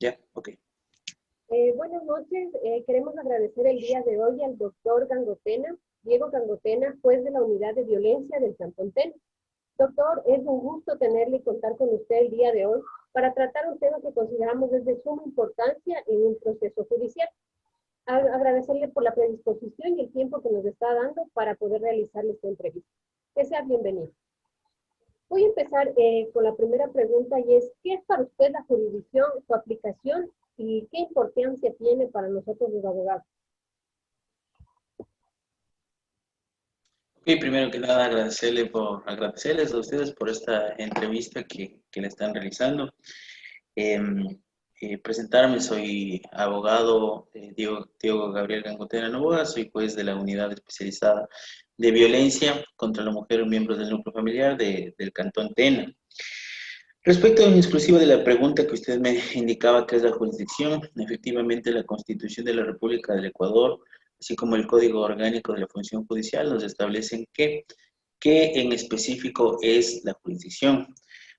Ya, ok. Buenas noches. Queremos agradecer el día de hoy al doctor Gangotena, Diego Gangotena, juez de la Unidad de Violencia del Cantón Tena. Doctor, es un gusto tenerle y contar con usted el día de hoy para tratar un tema que consideramos es de suma importancia en un proceso judicial. Agradecerle por la predisposición y el tiempo que nos está dando para poder realizarle esta entrevista. Que sea bienvenido. Voy a empezar con la primera pregunta y es, ¿qué es para usted la jurisdicción, su aplicación y qué importancia tiene para nosotros los abogados? Ok, primero que nada agradecerles a ustedes por esta entrevista que le están realizando. Presentarme, soy abogado Diego Gabriel Gangotena Novoa, soy juez de la Unidad Especializada de Violencia contra la Mujer, miembros del núcleo familiar del Cantón Tena. Respecto en exclusivo de la pregunta que usted me indicaba que es la jurisdicción, efectivamente la Constitución de la República del Ecuador, así como el Código Orgánico de la Función Judicial, nos establecen qué en específico es la jurisdicción.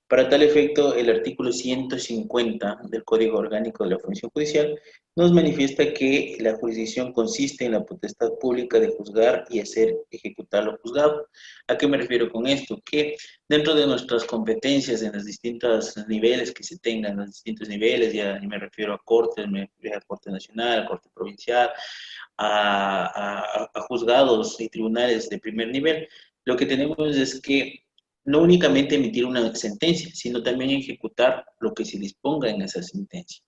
Para tal efecto, el artículo 150 del Código Orgánico de la Función Judicial nos manifiesta que la jurisdicción consiste en la potestad pública de juzgar y hacer ejecutar lo juzgado. ¿A qué me refiero con esto? Que dentro de nuestras competencias en los distintos niveles que se tengan, los distintos niveles, ya me refiero a cortes, me refiero a Corte Nacional, a Corte Provincial, a juzgados y tribunales de primer nivel, lo que tenemos es que no únicamente emitir una sentencia, sino también ejecutar lo que se disponga en esa sentencia.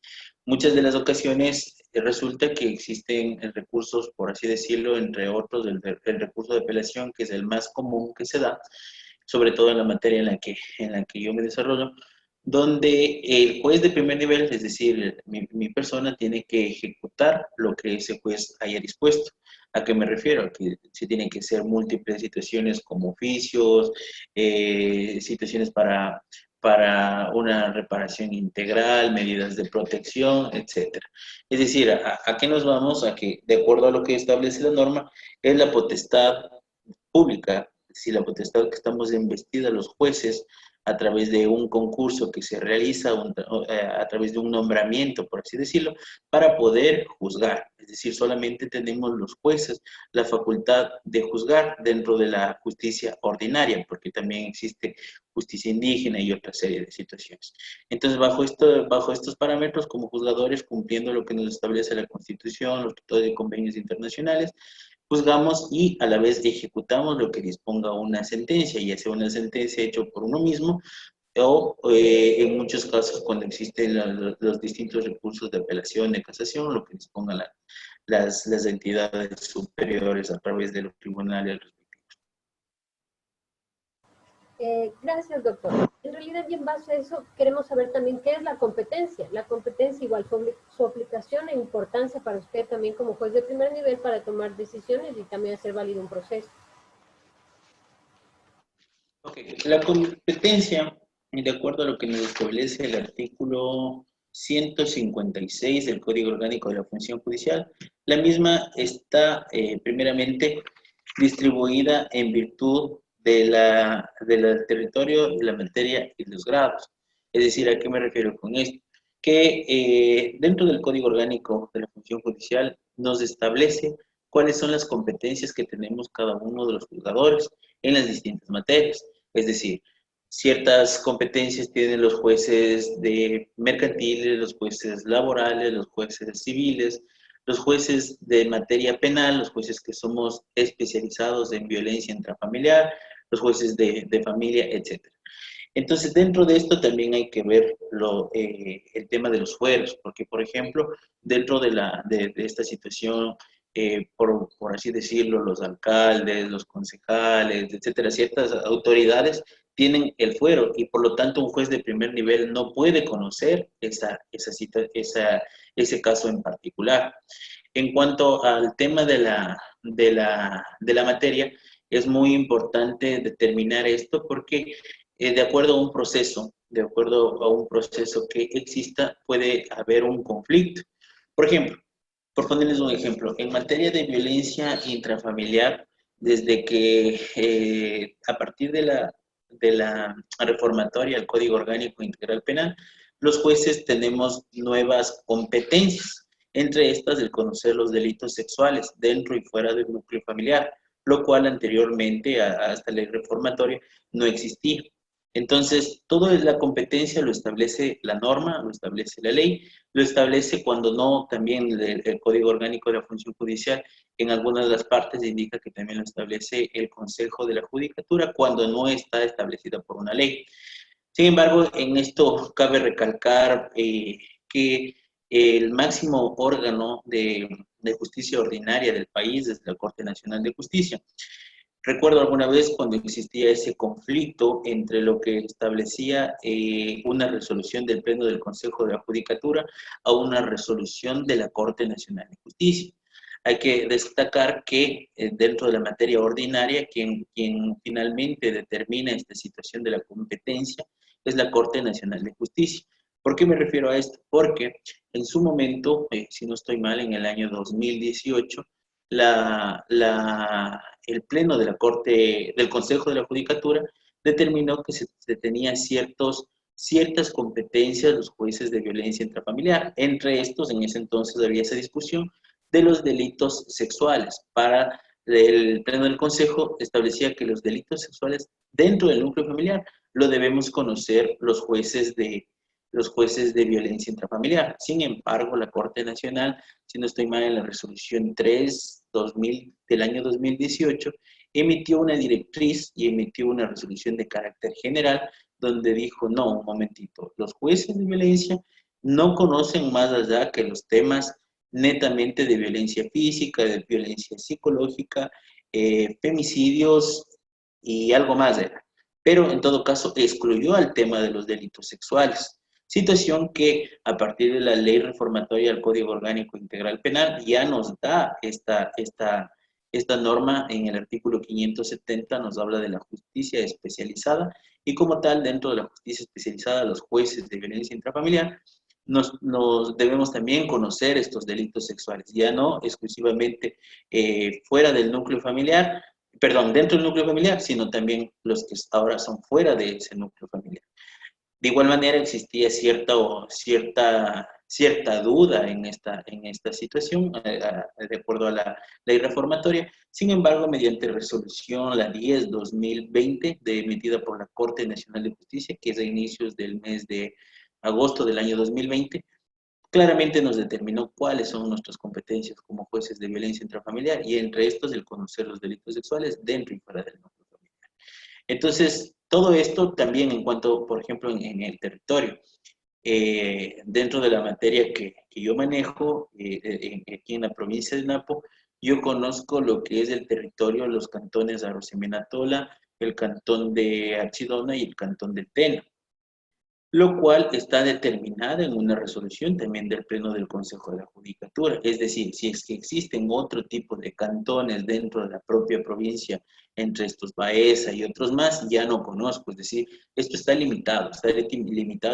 Muchas de las ocasiones resulta que existen recursos, por así decirlo, entre otros el recurso de apelación, que es el más común que se da, sobre todo en la materia en la que yo me desarrollo, donde el juez de primer nivel, es decir, mi persona, tiene que ejecutar lo que ese juez haya dispuesto. ¿A qué me refiero? A que se tienen que hacer múltiples situaciones como oficios, situaciones para una reparación integral, medidas de protección, etc. Es decir, ¿a qué nos vamos? A que, de acuerdo a lo que establece la norma, es la potestad pública, es decir, la potestad que estamos investida los jueces a través de un concurso que se realiza a través de un nombramiento, por así decirlo, para poder juzgar. Es decir, solamente tenemos los jueces la facultad de juzgar dentro de la justicia ordinaria, porque también existe justicia indígena y otra serie de situaciones. Entonces, bajo estos parámetros, como juzgadores, cumpliendo lo que nos establece la Constitución, los tratados y convenios internacionales, juzgamos y a la vez ejecutamos lo que disponga una sentencia, ya sea una sentencia hecha por uno mismo o en muchos casos cuando existen los distintos recursos de apelación, de casación, lo que dispongan las entidades superiores a través de los tribunales. Gracias, doctor. En realidad, y en base a eso, queremos saber también qué es la competencia. La competencia, igual su aplicación e importancia para usted también como juez de primer nivel para tomar decisiones y también hacer válido un proceso. Okay. La competencia, de acuerdo a lo que nos establece el artículo 156 del Código Orgánico de la Función Judicial, la misma está primeramente distribuida en virtud del territorio, de la materia y los grados. Es decir, ¿a qué me refiero con esto? Que dentro del Código Orgánico de la Función Judicial nos establece cuáles son las competencias que tenemos cada uno de los juzgadores en las distintas materias. Es decir, ciertas competencias tienen los jueces de mercantiles, los jueces laborales, los jueces civiles, los jueces de materia penal, los jueces que somos especializados en violencia intrafamiliar, los jueces de familia, etc. Entonces, dentro de esto también hay que ver el tema de los fueros, porque, por ejemplo, dentro de esta situación, por así decirlo, los alcaldes, los concejales, etcétera, ciertas autoridades tienen el fuero y por lo tanto un juez de primer nivel no puede conocer ese caso en particular. En cuanto al tema de la materia, es muy importante determinar esto porque de acuerdo a un proceso que exista, puede haber un conflicto. Por ejemplo, por ponerles un ejemplo, en materia de violencia intrafamiliar, desde que a partir de la reformatoria al Código Orgánico Integral Penal, los jueces tenemos nuevas competencias, entre estas el conocer los delitos sexuales dentro y fuera del núcleo familiar, lo cual anteriormente a esta ley reformatoria no existía. Entonces, todo es la competencia lo establece la norma, lo establece la ley, lo establece cuando no también el Código Orgánico de la Función Judicial en algunas de las partes indica que también lo establece el Consejo de la Judicatura cuando no está establecida por una ley. Sin embargo, en esto cabe recalcar que el máximo órgano de justicia ordinaria del país es la Corte Nacional de Justicia. Recuerdo alguna vez cuando existía ese conflicto entre lo que establecía una resolución del Pleno del Consejo de la Judicatura a una resolución de la Corte Nacional de Justicia. Hay que destacar que dentro de la materia ordinaria, quien finalmente determina esta situación de la competencia es la Corte Nacional de Justicia. ¿Por qué me refiero a esto? Porque en su momento, si no estoy mal, en el año 2018, el Pleno de la Corte, del Consejo de la Judicatura, determinó que se tenía ciertas competencias los jueces de violencia intrafamiliar. Entre estos, en ese entonces había esa discusión de los delitos sexuales. Para el Pleno del Consejo establecía que los delitos sexuales dentro del núcleo familiar lo debemos conocer los jueces de violencia intrafamiliar. Sin embargo, la Corte Nacional, si no estoy mal, en la resolución 3 del año 2018, emitió una directriz y emitió una resolución de carácter general donde dijo, no, un momentito, los jueces de violencia no conocen más allá que los temas netamente de violencia física, de violencia psicológica, femicidios y algo más era. Pero en todo caso excluyó al tema de los delitos sexuales. Situación que a partir de la ley reformatoria del Código Orgánico Integral Penal ya nos da esta norma en el artículo 570, nos habla de la justicia especializada y como tal dentro de la justicia especializada los jueces de violencia intrafamiliar nos debemos también conocer estos delitos sexuales, ya no exclusivamente fuera del núcleo familiar, perdón, dentro del núcleo familiar, sino también los que ahora son fuera de ese núcleo familiar. De igual manera existía cierta duda en esta situación, de acuerdo a la ley reformatoria. Sin embargo, mediante resolución la 10/2020, emitida por la Corte Nacional de Justicia, que es a inicios del mes de agosto del año 2020, claramente nos determinó cuáles son nuestras competencias como jueces de violencia intrafamiliar y entre estos el conocer los delitos sexuales dentro y fuera del núcleo familiar. Entonces, todo esto también en cuanto, por ejemplo, en el territorio. Dentro de la materia que yo manejo, aquí en la provincia de Napo, yo conozco lo que es el territorio, los cantones de Arosemena-Tola, el cantón de Archidona y el cantón de Tena, lo cual está determinada en una resolución también del Pleno del Consejo de la Judicatura. Es decir, si es que existen otro tipo de cantones dentro de la propia provincia, entre estos Baeza y otros más, ya no conozco. Es decir, esto está limitado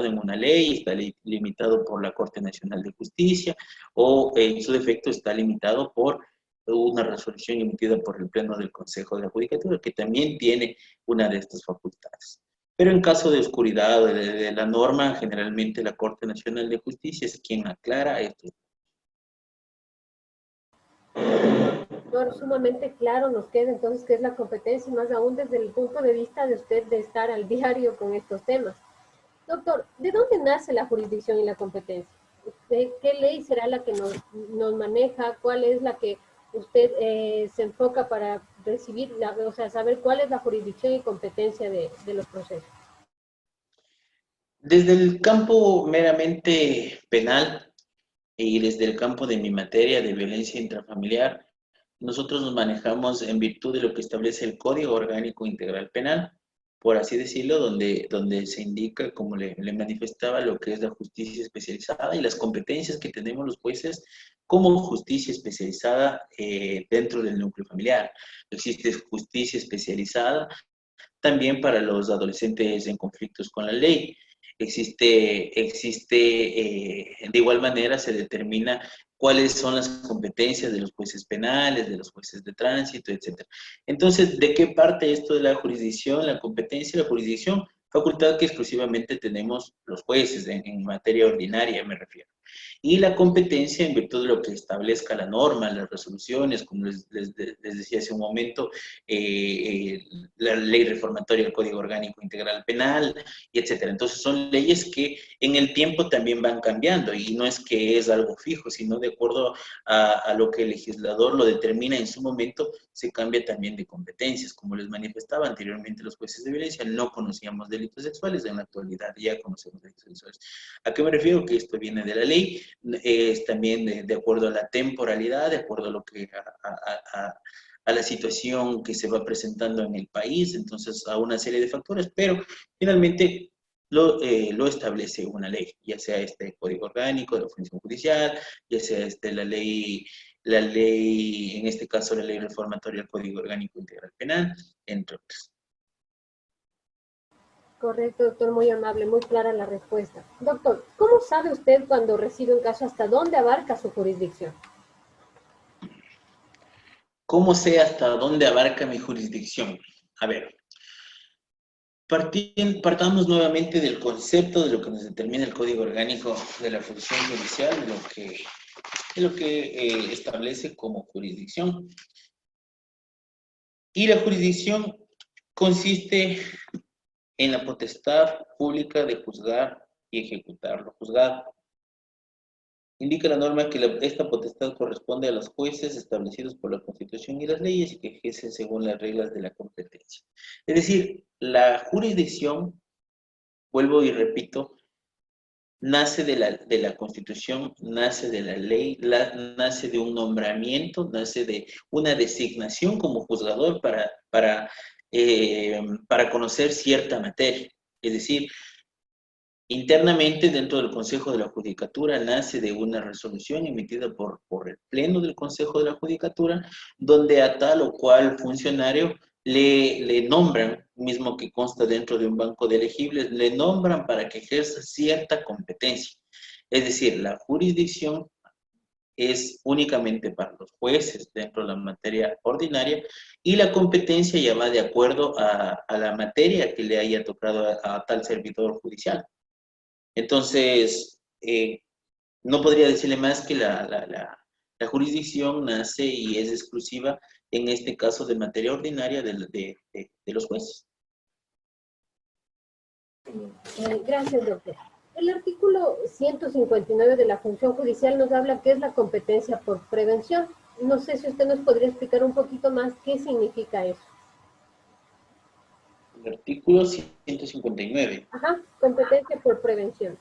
en una ley, está limitado por la Corte Nacional de Justicia, o en su defecto está limitado por una resolución emitida por el Pleno del Consejo de la Judicatura, que también tiene una de estas facultades. Pero en caso de oscuridad de la norma, generalmente la Corte Nacional de Justicia es quien aclara esto. Doctor, sumamente claro nos queda entonces qué es la competencia, y más aún desde el punto de vista de usted de estar al diario con estos temas. Doctor, ¿de dónde nace la jurisdicción y la competencia? ¿Qué ley será la que nos maneja? ¿Cuál es la que usted se enfoca para recibir, o sea, saber cuál es la jurisdicción y competencia de los procesos? Desde el campo meramente penal y desde el campo de mi materia de violencia intrafamiliar, nosotros nos manejamos en virtud de lo que establece el Código Orgánico Integral Penal, por así decirlo, donde se indica, como le manifestaba, lo que es la justicia especializada y las competencias que tenemos los jueces como justicia especializada dentro del núcleo familiar. Existe justicia especializada también para los adolescentes en conflictos con la ley. De igual manera se determina cuáles son las competencias de los jueces penales, de los jueces de tránsito, etc. Entonces, ¿de qué parte esto de la jurisdicción, la competencia, la jurisdicción? facultad que exclusivamente tenemos los jueces en materia ordinaria, me refiero. Y la competencia en virtud de lo que establezca la norma, las resoluciones, como les decía hace un momento, la ley reformatoria del Código Orgánico Integral Penal, y etcétera. Entonces son leyes que en el tiempo también van cambiando y no es que es algo fijo, sino de acuerdo a lo que el legislador lo determina en su momento, se cambia también de competencias. Como les manifestaba anteriormente, los jueces de violencia no conocíamos delitos sexuales, en la actualidad ya conocemos delitos sexuales. ¿A qué me refiero? Que esto viene de la ley, es también de acuerdo a la temporalidad, de acuerdo a lo que a la situación que se va presentando en el país, entonces a una serie de factores, pero finalmente lo establece una ley, ya sea este Código Orgánico de la Función Judicial, ya sea la ley, en este caso la ley reformatoria del Código Orgánico Integral Penal, entre otros. Correcto, doctor, muy amable, muy clara la respuesta. Doctor, ¿cómo sabe usted cuando recibe un caso hasta dónde abarca su jurisdicción? ¿Cómo sé hasta dónde abarca mi jurisdicción? A ver, partamos nuevamente del concepto de lo que nos determina el Código Orgánico de la Función Judicial, de lo que establece como jurisdicción. Y la jurisdicción consiste en la potestad pública de juzgar y ejecutar lo juzgado. Indica la norma que esta potestad corresponde a los jueces establecidos por la Constitución y las leyes y que ejercen según las reglas de la competencia. Es decir, la jurisdicción, vuelvo y repito, nace de la Constitución, nace de la ley, nace de un nombramiento, nace de una designación como juzgador para conocer cierta materia. Es decir, internamente, dentro del Consejo de la Judicatura, nace de una resolución emitida por el Pleno del Consejo de la Judicatura, donde a tal o cual funcionario le nombran, mismo que consta dentro de un banco de elegibles, le nombran para que ejerza cierta competencia. Es decir, la jurisdicción es únicamente para los jueces dentro de la materia ordinaria y la competencia ya va de acuerdo a la materia que le haya tocado a tal servidor judicial. Entonces, no podría decirle más que la jurisdicción nace y es exclusiva, en este caso, de materia ordinaria de los jueces. Gracias, doctor. El artículo 159 de la función judicial nos habla que es la competencia por prevención. No sé si usted nos podría explicar un poquito más qué significa eso. El artículo 159. Ajá, competencia por prevención.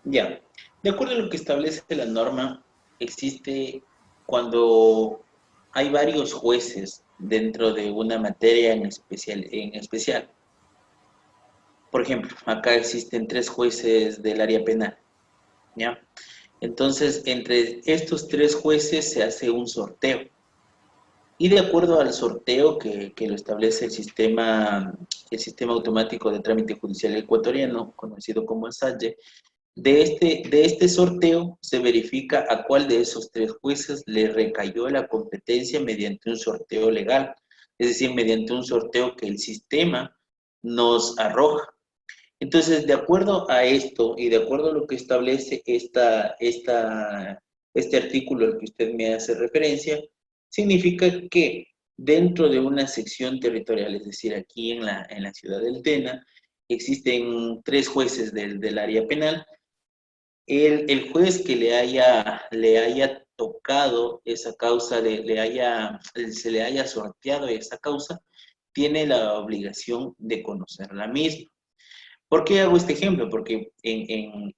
Ya, de acuerdo a lo que establece la norma, existe cuando hay varios jueces dentro de una materia en especial. Por ejemplo, acá existen 3 jueces del área penal, ¿ya? Entonces, entre estos 3 jueces se hace un sorteo. Y de acuerdo al sorteo que lo establece el sistema automático de trámite judicial ecuatoriano, conocido como SATYE, de este sorteo se verifica a cuál de esos 3 jueces le recayó la competencia mediante un sorteo legal, es decir, mediante un sorteo que el sistema nos arroja. Entonces, de acuerdo a esto y de acuerdo a lo que establece este artículo al que usted me hace referencia, significa que dentro de una sección territorial, es decir, aquí en la ciudad del Tena, existen 3 jueces del área penal. El juez que le haya tocado esa causa, se le haya sorteado esa causa, tiene la obligación de conocer la misma. ¿Por qué hago este ejemplo? Porque en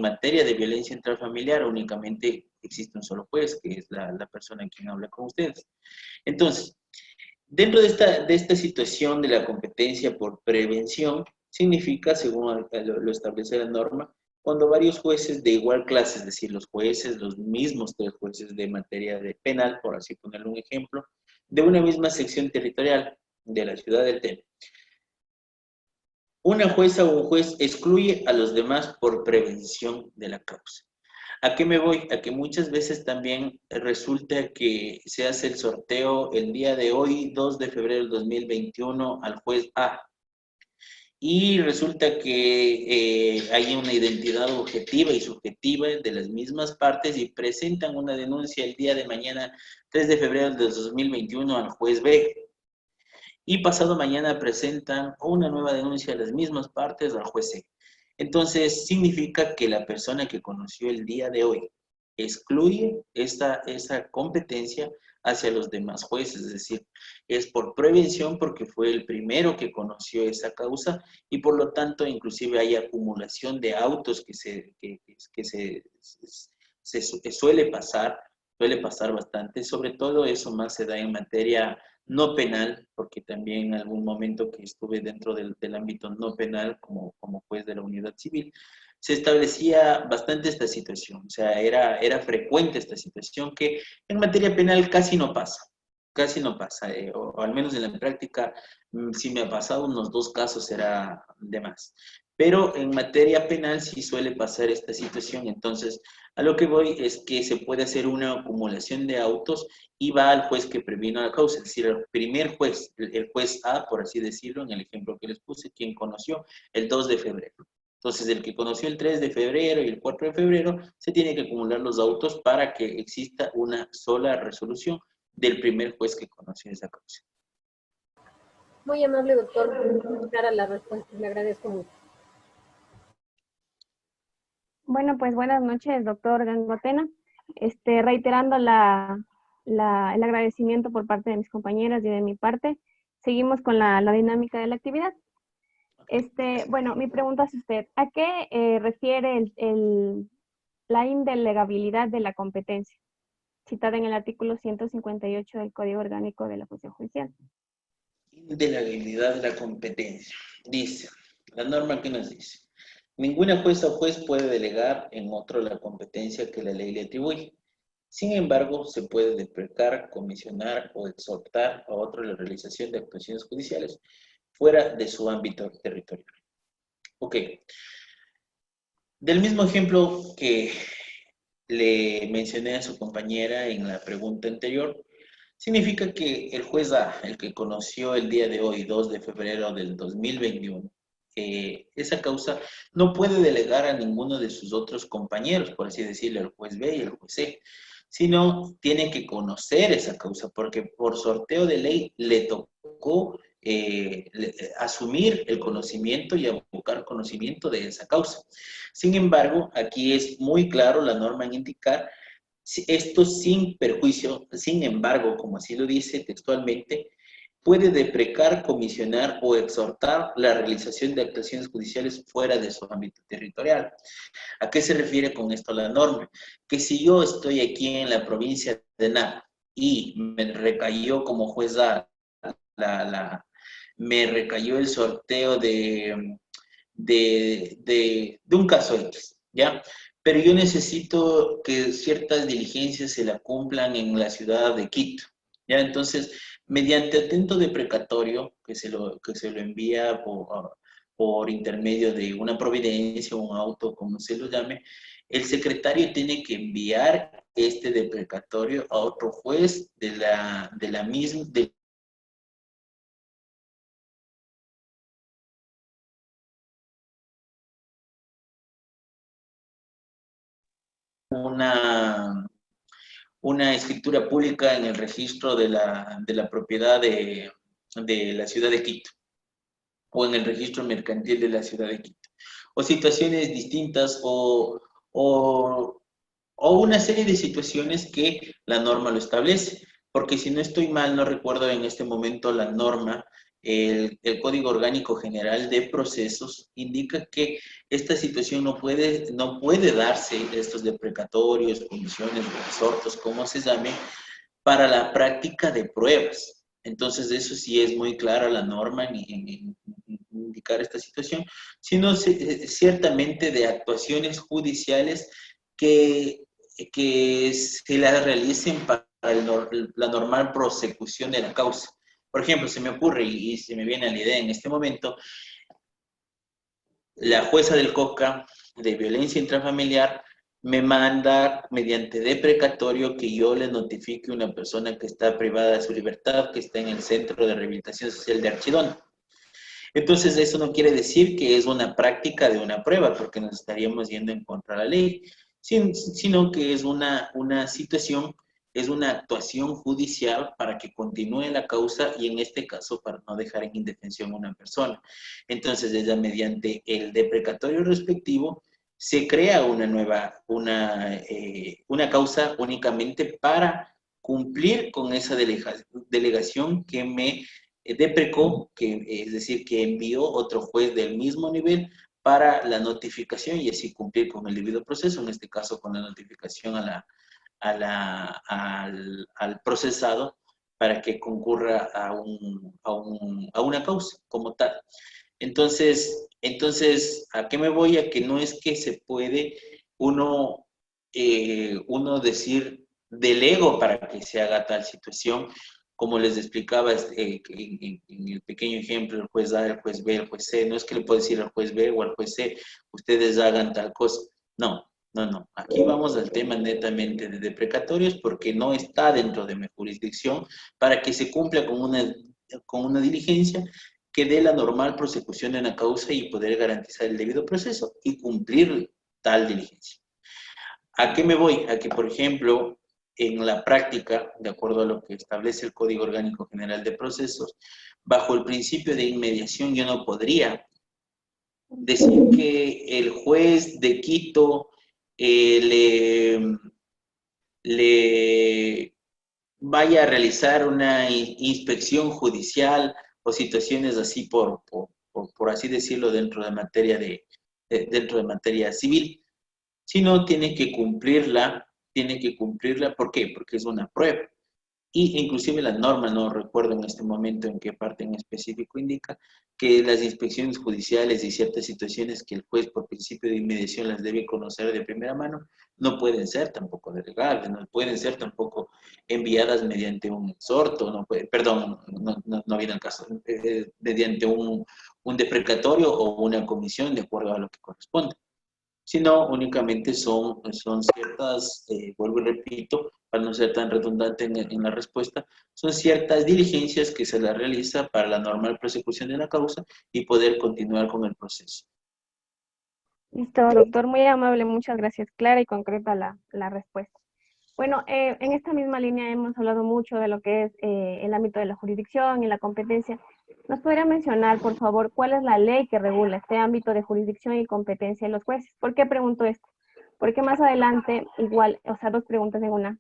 materia de violencia intrafamiliar únicamente existe un solo juez, que es la persona quien habla con ustedes. Entonces, dentro de esta situación de la competencia por prevención, significa, según lo establece la norma, cuando varios jueces de igual clase, es decir, los jueces, los mismos tres jueces de materia de penal, por así ponerle un ejemplo, de una misma sección territorial de la ciudad del tema. Una jueza o un juez excluye a los demás por prevención de la causa. ¿A qué me voy? A que muchas veces también resulta que se hace el sorteo el día de hoy, 2 de febrero del 2021, al juez A. Y resulta que hay una identidad objetiva y subjetiva de las mismas partes y presentan una denuncia el día de mañana, 3 de febrero del 2021, al juez B. Y pasado mañana presentan una nueva denuncia a las mismas partes al juez C. Entonces, significa que la persona que conoció el día de hoy excluye esa competencia hacia los demás jueces, es decir, es por prevención porque fue el primero que conoció esa causa y por lo tanto inclusive hay acumulación de autos que suele pasar bastante, sobre todo eso más se da en materia no penal, porque también en algún momento que estuve dentro del ámbito no penal como juez de la unidad civil, se establecía bastante esta situación, o sea, era frecuente esta situación que en materia penal casi no pasa, o al menos en la práctica, si me ha pasado unos 2 casos será de más. Pero en materia penal sí suele pasar esta situación, entonces a lo que voy es que se puede hacer una acumulación de autos y va al juez que previno la causa, es decir, el primer juez, el juez A, por así decirlo, en el ejemplo que les puse, quien conoció el 2 de febrero. Entonces, el que conoció el 3 de febrero y el 4 de febrero, se tiene que acumular los autos para que exista una sola resolución del primer juez que conoció esa causa. Muy amable, doctor. Muy clara la respuesta. Le agradezco mucho. Bueno, pues buenas noches, doctor Gangotena. Reiterando el agradecimiento por parte de mis compañeras y de mi parte, seguimos con la dinámica de la actividad. Bueno, mi pregunta es usted, ¿a qué refiere la indelegabilidad de la competencia, citada en el artículo 158 del Código Orgánico de la Función Judicial? Indelegabilidad de la competencia. Dice, la norma que nos dice, ninguna jueza o juez puede delegar en otro la competencia que la ley le atribuye. Sin embargo, se puede deprecar, comisionar o exhortar a otro la realización de actuaciones judiciales fuera de su ámbito territorial. Ok. Del mismo ejemplo que le mencioné a su compañera en la pregunta anterior, significa que el juez A, el que conoció el día de hoy, 2 de febrero del 2021, esa causa no puede delegar a ninguno de sus otros compañeros, por así decirlo, el juez B y el juez C, sino tiene que conocer esa causa, porque por sorteo de ley le tocó asumir el conocimiento y abocar conocimiento de esa causa. Sin embargo, aquí es muy claro la norma en indicar esto sin perjuicio, sin embargo, como así lo dice textualmente, puede deprecar, comisionar o exhortar la realización de actuaciones judiciales fuera de su ámbito territorial. ¿A qué se refiere con esto la norma? Que si yo estoy aquí en la provincia de Napo y me recayó como juez me recayó el sorteo de un caso X, ¿ya? Pero yo necesito que ciertas diligencias se la cumplan en la ciudad de Quito, ¿ya? Entonces, mediante atento deprecatorio, que se lo envía por intermedio de una providencia o un auto, como se lo llame, el secretario tiene que enviar este deprecatorio a otro juez de la misma, una escritura pública en el registro de la propiedad de la ciudad de Quito o en el registro mercantil de la ciudad de Quito. O situaciones distintas o una serie de situaciones que la norma lo establece. Porque si no estoy mal, no recuerdo en este momento la norma, el Código Orgánico General de Procesos indica que esta situación no puede darse, estos deprecatorios, comisiones, exhortos, como se llame, para la práctica de pruebas. Entonces, eso sí es muy clara la norma, indicar esta situación, sino ciertamente de actuaciones judiciales que se las realicen para la normal prosecución de la causa. Por ejemplo, se me ocurre y se me viene a la idea en este momento, la jueza del COCA de violencia intrafamiliar me manda mediante deprecatorio que yo le notifique a una persona que está privada de su libertad, que está en el Centro de Rehabilitación Social de Archidón. Entonces, eso no quiere decir que es una práctica de una prueba, porque nos estaríamos yendo en contra de la ley, sino que es una situación, es una actuación judicial para que continúe la causa y en este caso para no dejar en indefensión a una persona. Entonces, ella mediante el deprecatorio respectivo se crea una causa únicamente para cumplir con esa delegación que me deprecó, es decir, que envió otro juez del mismo nivel para la notificación y así cumplir con el debido proceso, en este caso con la notificación al procesado para que concurra a una causa como tal. Entonces, ¿a qué me voy? A que no es que se puede uno decir delego para que se haga tal situación, como les explicaba en el pequeño ejemplo, el juez A, el juez B, el juez C, no es que le puedo decir al juez B o al juez C, ustedes hagan tal cosa. No. Aquí vamos al tema netamente de deprecatorios porque no está dentro de mi jurisdicción para que se cumpla con una diligencia que dé la normal prosecución de una causa y poder garantizar el debido proceso y cumplir tal diligencia. ¿A qué me voy? A que, por ejemplo, en la práctica, de acuerdo a lo que establece el Código Orgánico General de Procesos, bajo el principio de inmediación yo no podría decir que el juez de Quito le vaya a realizar una inspección judicial o situaciones así por así decirlo dentro de materia civil, sino tiene que cumplirla, ¿por qué? Porque es una prueba. Y inclusive la norma, no recuerdo en este momento en qué parte en específico indica, que las inspecciones judiciales y ciertas situaciones que el juez por principio de inmediación las debe conocer de primera mano, no pueden ser tampoco delegables, no pueden ser tampoco enviadas mediante un exhorto, no viene al caso, mediante un deprecatorio o una comisión de acuerdo a lo que corresponde, sino únicamente son ciertas, vuelvo y repito, para no ser tan redundante en la respuesta, son ciertas diligencias que se las realiza para la normal prosecución de la causa y poder continuar con el proceso. Listo, doctor, muy amable, muchas gracias. Clara y concreta la respuesta. Bueno, en esta misma línea hemos hablado mucho de lo que es el ámbito de la jurisdicción y la competencia. ¿Nos podría mencionar, por favor, cuál es la ley que regula este ámbito de jurisdicción y competencia de los jueces? ¿Por qué pregunto esto? Porque más adelante, igual, o sea, dos preguntas en una.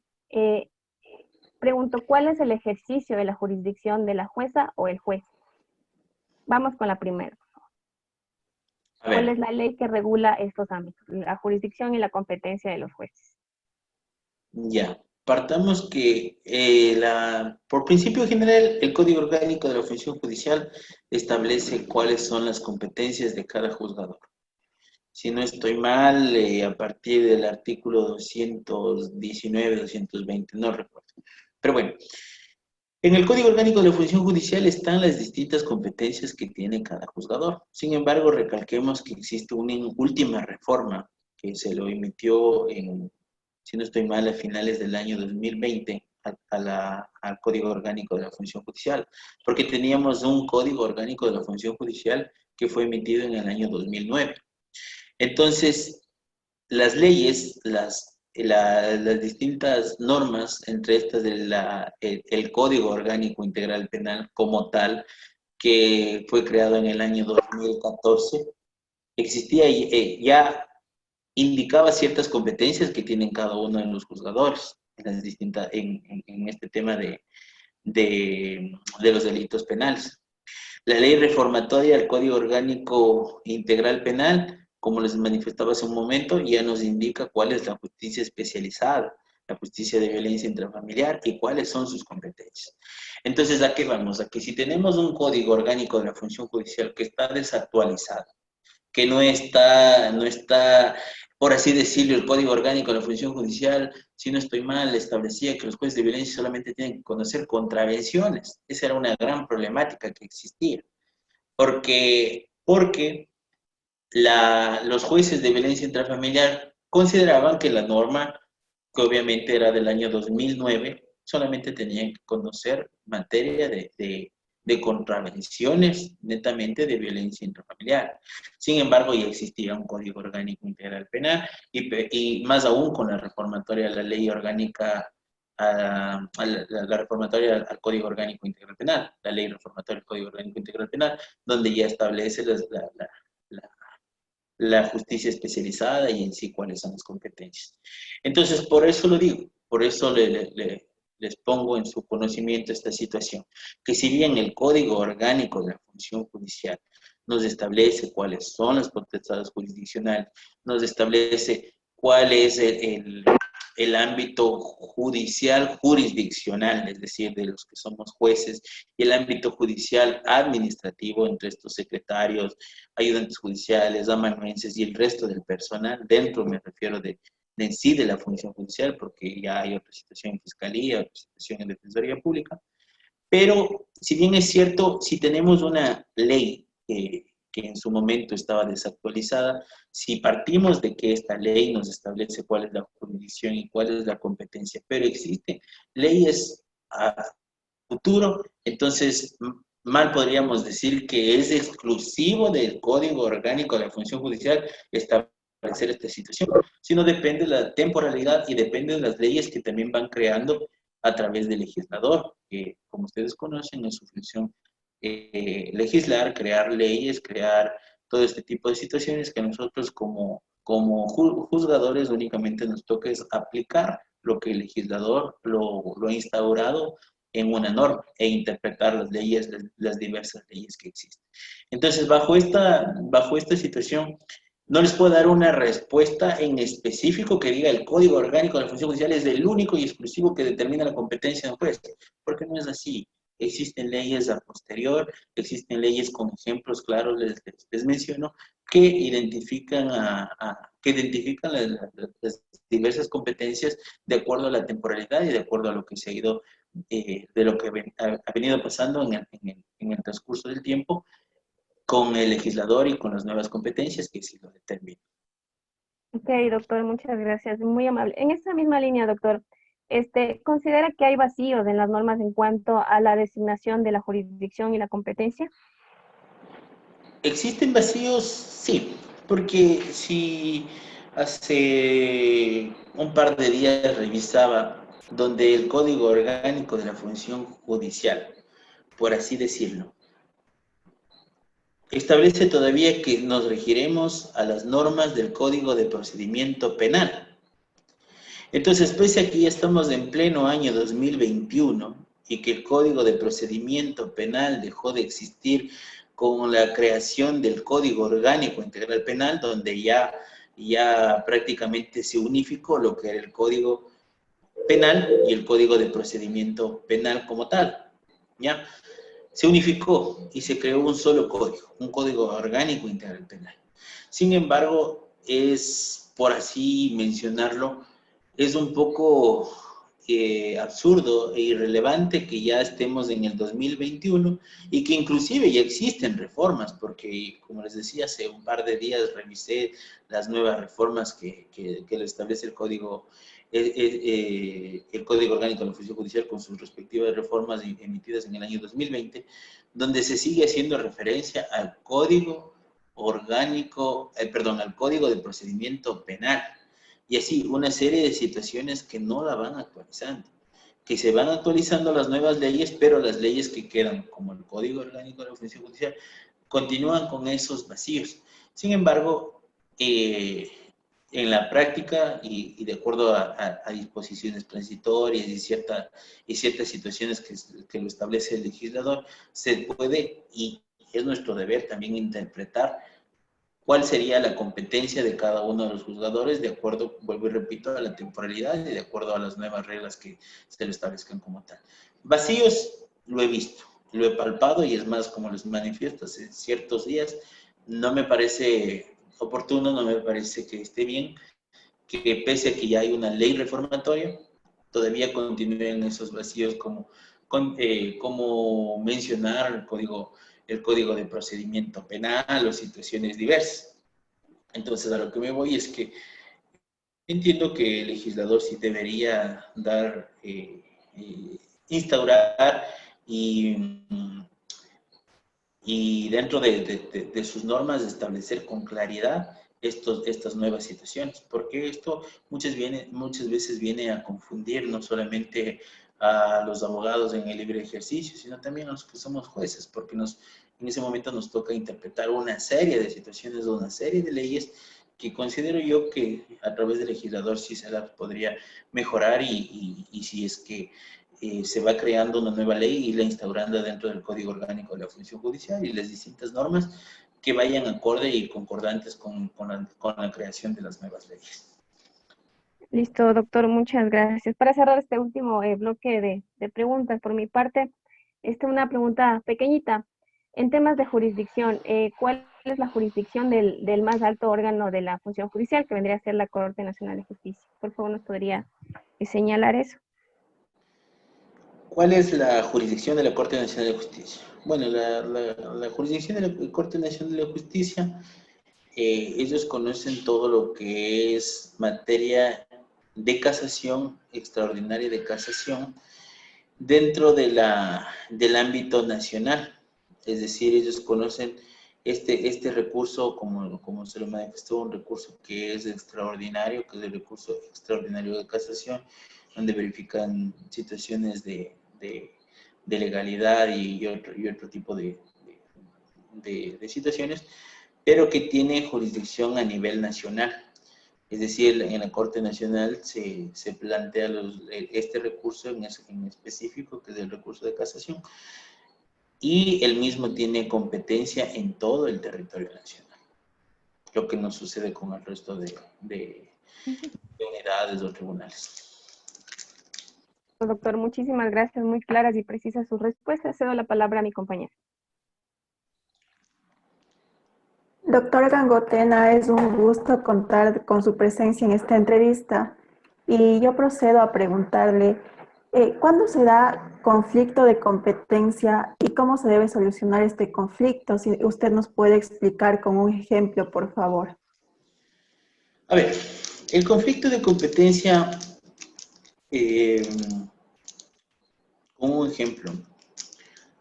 Pregunto, ¿cuál es el ejercicio de la jurisdicción de la jueza o el juez? Vamos con la primera. ¿Cuál es la ley que regula estos ámbitos, la jurisdicción y la competencia de los jueces? Ya, partamos que por principio general el Código Orgánico de la Función Judicial establece cuáles son las competencias de cada juzgador. Si no estoy mal, a partir del artículo 219, 220, no recuerdo. Pero bueno, en el Código Orgánico de la Función Judicial están las distintas competencias que tiene cada juzgador. Sin embargo, recalquemos que existe una última reforma que se lo emitió si no estoy mal, a finales del año 2020 al Código Orgánico de la Función Judicial, porque teníamos un Código Orgánico de la Función Judicial que fue emitido en el año 2009. Entonces, las leyes, las distintas normas, entre estas el Código Orgánico Integral Penal como tal, que fue creado en el año 2014, existía ya indicaba ciertas competencias que tienen cada uno de los juzgadores en este tema de los delitos penales. La ley reformatoria del Código Orgánico Integral Penal, como les manifestaba hace un momento, ya nos indica cuál es la justicia especializada. la justicia de violencia intrafamiliar y cuáles son sus competencias. Entonces, ¿a qué vamos? A que si tenemos un código orgánico de la función judicial que está desactualizado, que no está, por así decirlo, el código orgánico de la función judicial, si no estoy mal, establecía que los jueces de violencia solamente tienen que conocer contravenciones. Esa era una gran problemática que existía. Porque los jueces de violencia intrafamiliar consideraban que la norma, que obviamente era del año 2009, solamente tenían que conocer materia de contravenciones netamente de violencia intrafamiliar. Sin embargo, ya existía un Código Orgánico Integral Penal y más aún con la reformatoria de la Ley Orgánica, la reformatoria al Código Orgánico Integral Penal, la Ley Reformatoria del Código Orgánico Integral Penal, donde ya establece la justicia especializada y en sí cuáles son las competencias. Entonces, por eso lo digo, por eso les pongo en su conocimiento esta situación, que si bien el Código Orgánico de la Función Judicial nos establece cuáles son las potestades jurisdiccionales, nos establece cuál es el ámbito judicial jurisdiccional, es decir, de los que somos jueces, y el ámbito judicial administrativo entre estos secretarios, ayudantes judiciales, amanuenses y el resto del personal, dentro me refiero de en sí de la función judicial, porque ya hay otra situación en fiscalía, otra situación en defensoría pública, pero si bien es cierto, si tenemos una ley que en su momento estaba desactualizada, si partimos de que esta ley nos establece cuál es la jurisdicción y cuál es la competencia, pero existen leyes a futuro, entonces mal podríamos decir que es exclusivo del Código Orgánico de la Función Judicial establecer esta situación, sino depende de la temporalidad y depende de las leyes que también van creando a través del legislador, que como ustedes conocen es su función legislar, crear leyes, crear todo este tipo de situaciones que nosotros como juzgadores únicamente nos toca es aplicar lo que el legislador lo ha instaurado en una norma e interpretar las leyes, las diversas leyes que existen. Entonces, bajo esta situación, no les puedo dar una respuesta en específico que diga el Código Orgánico de la Función Judicial es el único y exclusivo que determina la competencia de un juez, porque no es así. Existen leyes a posterior, existen leyes con ejemplos claros, les menciono, que identifican, las diversas competencias de acuerdo a la temporalidad y de acuerdo a lo que se ha ido, de lo que ha venido pasando en el transcurso del tiempo con el legislador y con las nuevas competencias que sí lo determinan. Ok, doctor, muchas gracias, muy amable. En esta misma línea, doctor, ¿considera que hay vacíos en las normas en cuanto a la designación de la jurisdicción y la competencia? ¿Existen vacíos? Sí, porque si hace un par de días revisaba donde el Código Orgánico de la Función Judicial, por así decirlo, establece todavía que nos regiremos a las normas del Código de Procedimiento Penal. Entonces, pese a que ya estamos en pleno año 2021 y que el Código de Procedimiento Penal dejó de existir con la creación del Código Orgánico Integral Penal, donde ya prácticamente se unificó lo que era el Código Penal y el Código de Procedimiento Penal como tal, ¿ya? Se unificó y se creó un solo código, un Código Orgánico Integral Penal. Sin embargo, es, por así mencionarlo, es un poco absurdo e irrelevante que ya estemos en el 2021 y que inclusive ya existen reformas, porque como les decía, hace un par de días revisé las nuevas reformas que lo establece el Código Orgánico de la Función Judicial con sus respectivas reformas emitidas en el año 2020, donde se sigue haciendo referencia al Código Orgánico, al Código de Procedimiento Penal. Y así, una serie de situaciones que no la van actualizando, que se van actualizando las nuevas leyes, pero las leyes que quedan, como el Código Orgánico de la Función Judicial, continúan con esos vacíos. Sin embargo, en la práctica y de acuerdo a disposiciones transitorias y ciertas situaciones que lo establece el legislador, se puede, y es nuestro deber también interpretar cuál sería la competencia de cada uno de los juzgadores de acuerdo, vuelvo y repito, a la temporalidad y de acuerdo a las nuevas reglas que se lo establezcan como tal. Vacíos, lo he visto, lo he palpado y es más, como les manifiesto hace ciertos días, no me parece oportuno, no me parece que esté bien, que pese a que ya hay una ley reformatoria, todavía continúen esos vacíos como mencionar el código de procedimiento penal o situaciones diversas. Entonces, a lo que me voy es que entiendo que el legislador sí debería instaurar y, y dentro de sus normas establecer con claridad estas nuevas situaciones, porque esto muchas veces viene a confundir no solamente a los abogados en el libre ejercicio, sino también a los que somos jueces, porque en ese momento nos toca interpretar una serie de situaciones, una serie de leyes que considero yo que a través del legislador sí se las podría mejorar y si es que se va creando una nueva ley y la instaurando dentro del Código Orgánico de la Función Judicial y las distintas normas que vayan acorde y concordantes con la creación de las nuevas leyes. Listo, doctor, muchas gracias. Para cerrar este último bloque de preguntas por mi parte, una pregunta pequeñita. En temas de jurisdicción, ¿cuál es la jurisdicción del más alto órgano de la función judicial, que vendría a ser la Corte Nacional de Justicia? Por favor, ¿nos podría señalar eso? ¿Cuál es la jurisdicción de la Corte Nacional de Justicia? Bueno, la jurisdicción de la Corte Nacional de Justicia, ellos conocen todo lo que es materia de casación, extraordinaria de casación, dentro del ámbito nacional. Es decir, ellos conocen este recurso, como se lo manifestó, un recurso que es extraordinario, que es el recurso extraordinario de casación, donde verifican situaciones de legalidad y otro tipo de situaciones, pero que tiene jurisdicción a nivel nacional. Es decir, en la Corte Nacional se plantea este recurso en específico, que es el recurso de casación, y el mismo tiene competencia en todo el territorio nacional, lo que no sucede con el resto de unidades o tribunales. Doctor, muchísimas gracias, muy claras y precisas sus respuestas. Cedo la palabra a mi compañera. Doctora Gangotena, es un gusto contar con su presencia en esta entrevista y yo procedo a preguntarle, ¿cuándo se da conflicto de competencia y cómo se debe solucionar este conflicto? Si usted nos puede explicar con un ejemplo, por favor. A ver, el conflicto de competencia, como un ejemplo,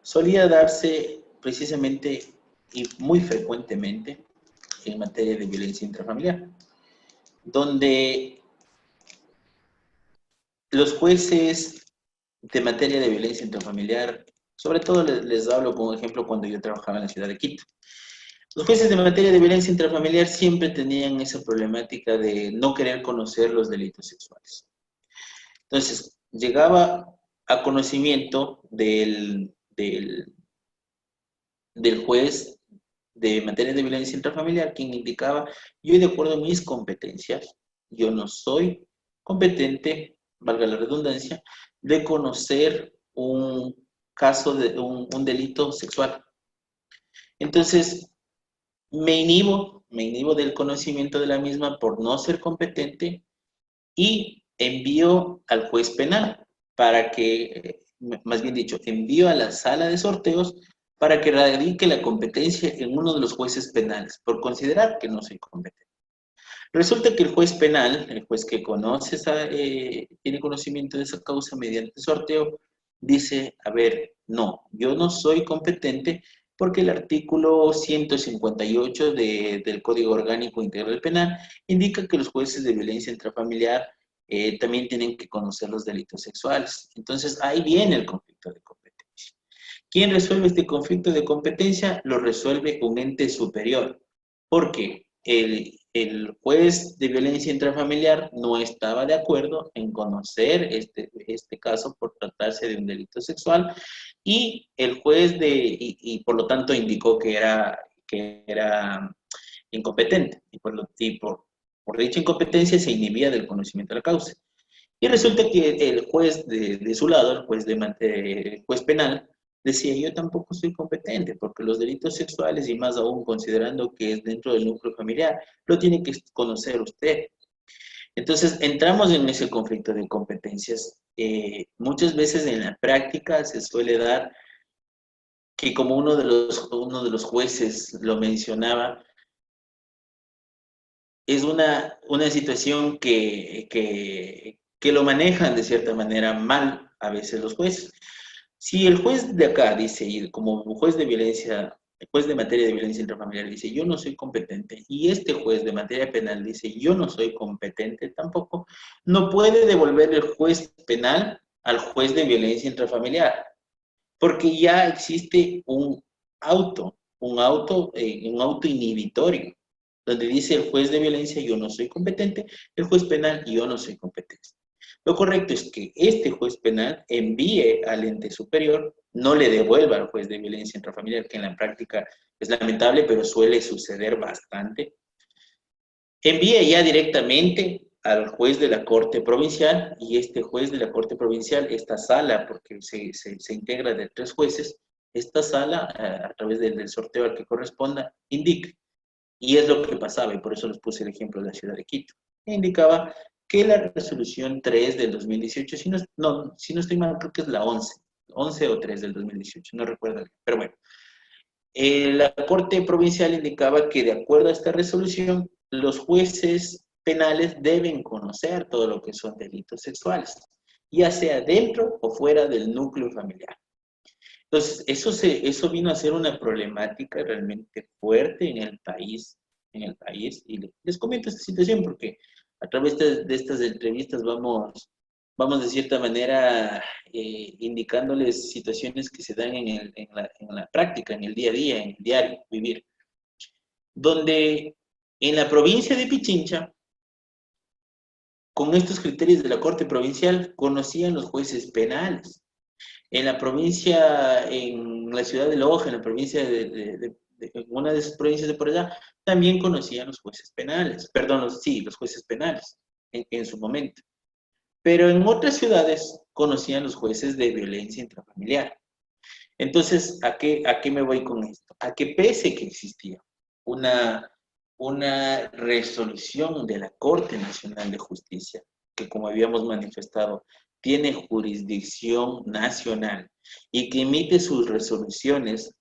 solía darse precisamente y muy frecuentemente en materia de violencia intrafamiliar, donde los jueces de materia de violencia intrafamiliar, sobre todo les hablo como ejemplo cuando yo trabajaba en la ciudad de Quito. Los jueces de materia de violencia intrafamiliar siempre tenían esa problemática de no querer conocer los delitos sexuales. Entonces, llegaba a conocimiento del juez de materia de violencia intrafamiliar, quien indicaba, yo de acuerdo a mis competencias, yo no soy competente, valga la redundancia, de conocer un caso de un delito sexual. Entonces, me inhibo del conocimiento de la misma por no ser competente y envío al juez penal para que, más bien dicho, envío a la sala de sorteos para que radique la competencia en uno de los jueces penales, por considerar que no soy competente. Resulta que el juez penal, el juez que conoce tiene conocimiento de esa causa mediante sorteo, dice, a ver, no, yo no soy competente porque el artículo 158 del Código Orgánico Integral Penal indica que los jueces de violencia intrafamiliar también tienen que conocer los delitos sexuales. Entonces, ahí viene el conflicto de competencia. ¿Quién resuelve este conflicto de competencia? Lo resuelve un ente superior, porque el juez de violencia intrafamiliar no estaba de acuerdo en conocer este caso por tratarse de un delito sexual y el juez y por lo tanto indicó que era incompetente, por dicha incompetencia se inhibía del conocimiento de la causa. Y resulta que el juez de su lado, el juez penal, decía, yo tampoco soy competente, porque los delitos sexuales, y más aún considerando que es dentro del núcleo familiar, lo tiene que conocer usted. Entonces, entramos en ese conflicto de competencias. Muchas veces en la práctica se suele dar que, como uno de los jueces lo mencionaba, es una situación que lo manejan de cierta manera mal a veces los jueces. Si el juez de acá dice, y como juez de violencia, el juez de materia de violencia intrafamiliar dice, yo no soy competente, y este juez de materia penal dice, yo no soy competente tampoco, no puede devolver el juez penal al juez de violencia intrafamiliar, porque ya existe un auto inhibitorio, donde dice el juez de violencia, yo no soy competente, el juez penal, yo no soy competente. Lo correcto es que este juez penal envíe al ente superior, no le devuelva al juez de violencia intrafamiliar, que en la práctica es lamentable, pero suele suceder bastante. Envíe ya directamente al juez de la Corte Provincial, y este juez de la Corte Provincial, esta sala, porque se integra de 3 jueces, esta sala, a través del sorteo al que corresponda, indica. Y es lo que pasaba, y por eso les puse el ejemplo de la ciudad de Quito. Indicaba que la resolución 3 del 2018, si no estoy mal, creo que es la 11 o 3 del 2018, no recuerdo bien, pero bueno. La Corte Provincial indicaba que, de acuerdo a esta resolución, los jueces penales deben conocer todo lo que son delitos sexuales, ya sea dentro o fuera del núcleo familiar. Entonces, eso vino a ser una problemática realmente fuerte en el país, y les comento esta situación porque a través de estas entrevistas vamos de cierta manera indicándoles situaciones que se dan en la práctica, en el día a día, en el diario vivir, donde en la provincia de Pichincha, con estos criterios de la Corte Provincial, conocían los jueces penales. En la provincia, en la ciudad de Loja, en la provincia en una de esas provincias de por allá, también conocían los jueces penales, perdón, los jueces penales en su momento. Pero en otras ciudades conocían los jueces de violencia intrafamiliar. Entonces, ¿a qué me voy con esto? A que pese que existía una resolución de la Corte Nacional de Justicia, que, como habíamos manifestado, tiene jurisdicción nacional y que emite sus resoluciones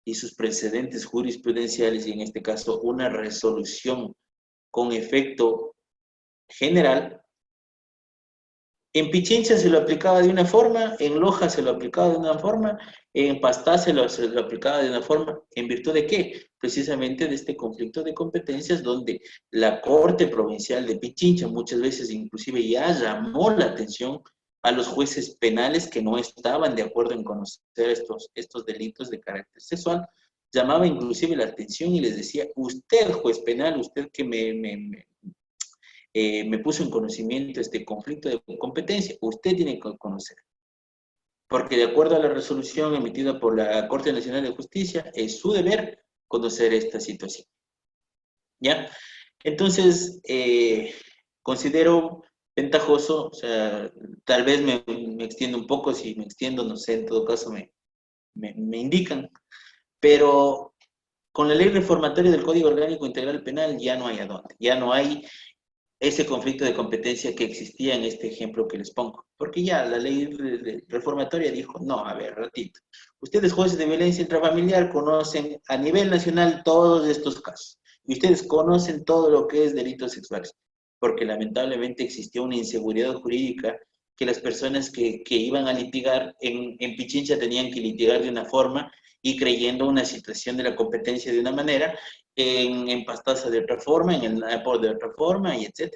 y sus precedentes jurisprudenciales, y en este caso una resolución con efecto general, en Pichincha se lo aplicaba de una forma, en Loja se lo aplicaba de una forma, en Pastaza se lo aplicaba de una forma. ¿En virtud de qué? Precisamente de este conflicto de competencias, donde la Corte Provincial de Pichincha muchas veces inclusive ya llamó la atención a los jueces penales que no estaban de acuerdo en conocer estos delitos de carácter sexual, llamaba inclusive la atención y les decía, usted juez penal, usted que me puso en conocimiento este conflicto de competencia, usted tiene que conocer. Porque de acuerdo a la resolución emitida por la Corte Nacional de Justicia, es su deber conocer esta situación. ¿Ya? Entonces, considero ventajoso, o sea, tal vez me extiendo un poco, si me extiendo, no sé, en todo caso me indican, pero con la ley reformatoria del Código Orgánico Integral Penal ya no hay adonde, ya no hay ese conflicto de competencia que existía en este ejemplo que les pongo. Porque ya la ley reformatoria dijo, no, a ver, ratito, ustedes jueces de violencia intrafamiliar conocen a nivel nacional todos estos casos, y ustedes conocen todo lo que es delitos sexuales, porque lamentablemente existió una inseguridad jurídica que las personas que iban a litigar en Pichincha tenían que litigar de una forma y creyendo una situación de la competencia de una manera, en Pastaza de otra forma, en el Napo de otra forma, y etc.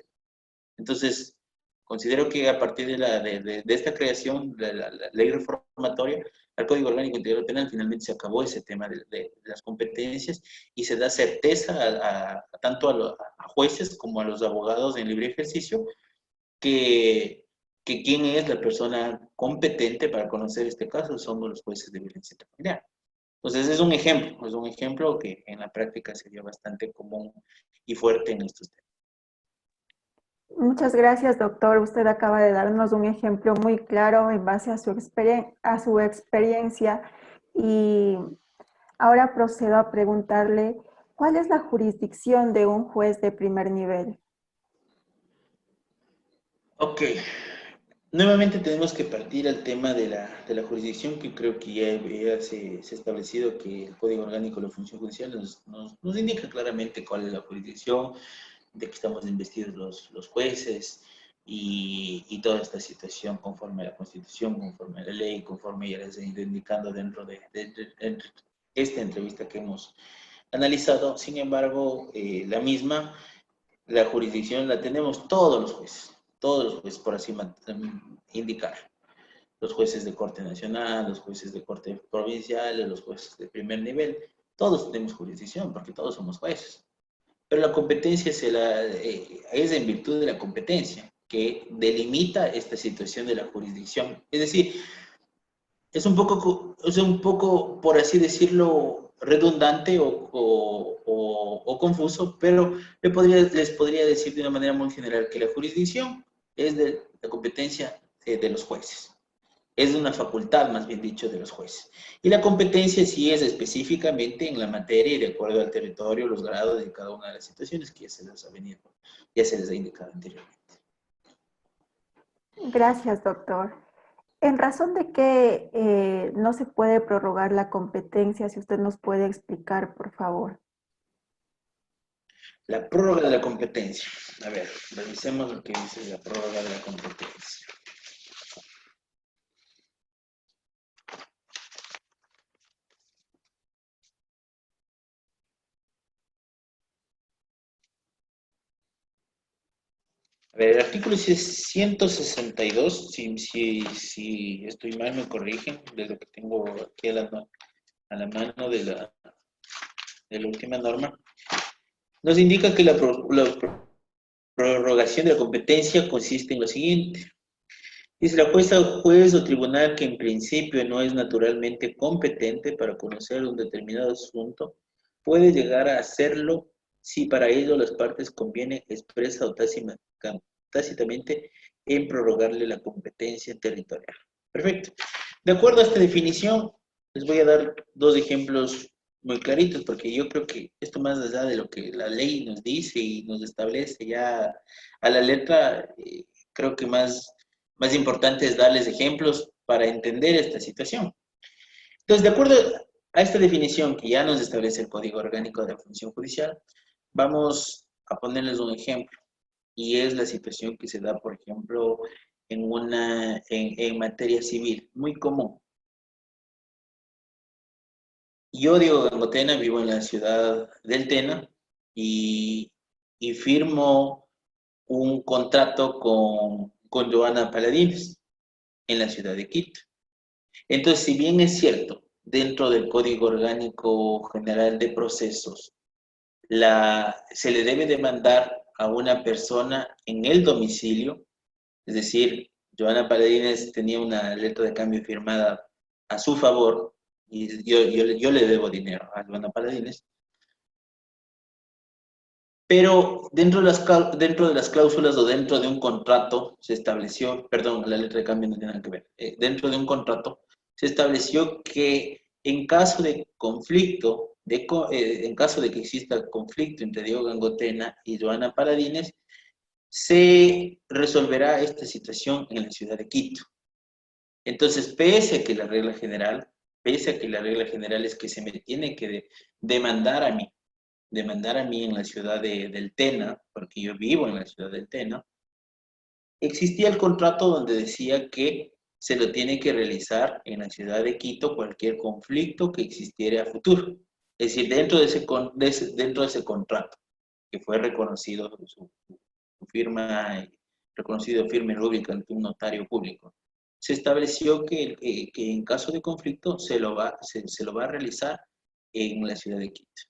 Entonces, considero que a partir de esta creación de la ley reformatoria al Código Orgánico Integral Penal, finalmente se acabó ese tema de las competencias y se da certeza tanto a jueces como a los abogados en libre ejercicio que quién es la persona competente para conocer este caso son los jueces de violencia intrafamiliar. Entonces es un ejemplo que en la práctica sería bastante común y fuerte en estos temas. Muchas gracias, doctor. Usted acaba de darnos un ejemplo muy claro en base a a su experiencia y ahora procedo a preguntarle, ¿cuál es la jurisdicción de un juez de primer nivel? Ok, nuevamente tenemos que partir al tema de la jurisdicción, que creo que ya se ha establecido que el Código Orgánico de la Función Judicial nos indica claramente cuál es la jurisdicción, de que estamos investidos los jueces y toda esta situación conforme a la Constitución, conforme a la ley, conforme ya les he ido indicando dentro de esta entrevista que hemos analizado. Sin embargo, la jurisdicción la tenemos todos los jueces, por así indicar. Los jueces de Corte Nacional, los jueces de Corte Provincial, los jueces de primer nivel, todos tenemos jurisdicción porque todos somos jueces. Pero la competencia es en virtud de la competencia que delimita esta situación de la jurisdicción. Es decir, es un poco, por así decirlo, redundante o confuso, pero les podría decir de una manera muy general que la jurisdicción es de la competencia de los jueces. Es una facultad, más bien dicho, de los jueces. Y la competencia sí es específicamente en la materia y de acuerdo al territorio, los grados de cada una de las situaciones que ya se les ha indicado anteriormente. Gracias, doctor. En razón de que no se puede prorrogar la competencia, si usted nos puede explicar, por favor. La prórroga de la competencia. A ver, revisemos lo que dice la prórroga de la competencia. A ver, el artículo 162, si estoy mal me corrigen, de lo que tengo aquí a la mano de la última norma, nos indica que la prorrogación de la competencia consiste en lo siguiente. Dice, la juez o tribunal que en principio no es naturalmente competente para conocer un determinado asunto, puede llegar a hacerlo si para ello las partes conviene expresa o tácitamente en prorrogarle la competencia territorial. Perfecto. De acuerdo a esta definición, les voy a dar dos ejemplos muy claritos, porque yo creo que esto más allá de lo que la ley nos dice y nos establece ya a la letra, creo que más importante es darles ejemplos para entender esta situación. Entonces, de acuerdo a esta definición que ya nos establece el Código Orgánico de la Función Judicial, vamos a ponerles un ejemplo, y es la situación que se da, por ejemplo, en materia civil, muy común. Yo, Diego Gangotena, vivo en la ciudad del Tena y firmo un contrato con Joana Paladines en la ciudad de Quito. Entonces, si bien es cierto, dentro del Código Orgánico General de Procesos, se le debe demandar a una persona en el domicilio, es decir, Joana Paladines tenía una letra de cambio firmada a su favor y yo le debo dinero a Joana Paladines, pero dentro de las cláusulas o dentro de un contrato se estableció, perdón, la letra de cambio no tiene nada que ver, dentro de un contrato se estableció que en caso de conflicto, en caso de que exista conflicto entre Diego Gangotena y Joana Paladines, se resolverá esta situación en la ciudad de Quito. Entonces, pese a que la regla general es que se me tiene que demandar a mí en la ciudad del Tena, porque yo vivo en la ciudad del Tena, existía el contrato donde decía que se lo tiene que realizar en la ciudad de Quito cualquier conflicto que existiera a futuro. Es decir, dentro de ese contrato, que fue reconocido su firma, reconocido firme rúbrica ante un notario público, se estableció que en caso de conflicto se lo va a realizar en la ciudad de Quito.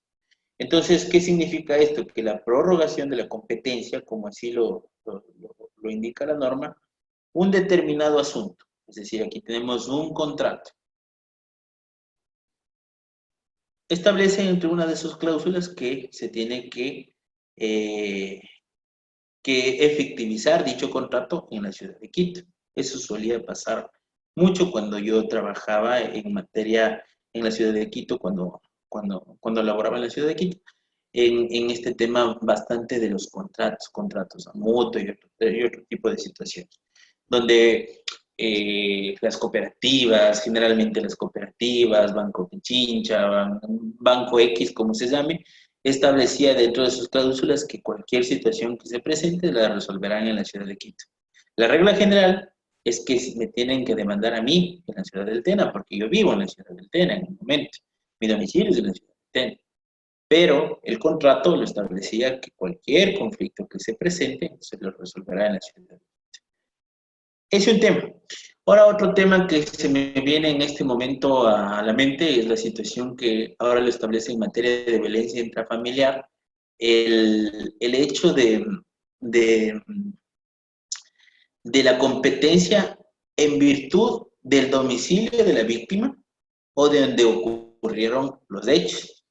Entonces, ¿qué significa esto? Que la prorrogación de la competencia, como así lo indica la norma, un determinado asunto, es decir, aquí tenemos un contrato, establece entre una de sus cláusulas que se tiene que efectivizar dicho contrato en la ciudad de Quito. Eso solía pasar mucho cuando yo trabajaba en materia en la ciudad de Quito, cuando laboraba en la ciudad de Quito, en este tema bastante de los contratos a mutuo y otro tipo de situaciones, donde las cooperativas, generalmente las cooperativas, Banco Pichincha, Banco X, como se llame, establecía dentro de sus cláusulas que cualquier situación que se presente la resolverán en la ciudad de Quito. La regla general es que me tienen que demandar a mí en la ciudad del Tena, porque yo vivo en la ciudad del Tena en el momento. Mi domicilio es en la ciudad del Tena. Pero el contrato lo establecía que cualquier conflicto que se presente se lo resolverá en la ciudad del Tena. Ese es un tema. Ahora otro tema que se me viene en este momento a la mente es la situación que ahora lo establece en materia de violencia intrafamiliar, el hecho de, de la competencia en virtud del domicilio de la víctima o de donde ocurrieron los hechos.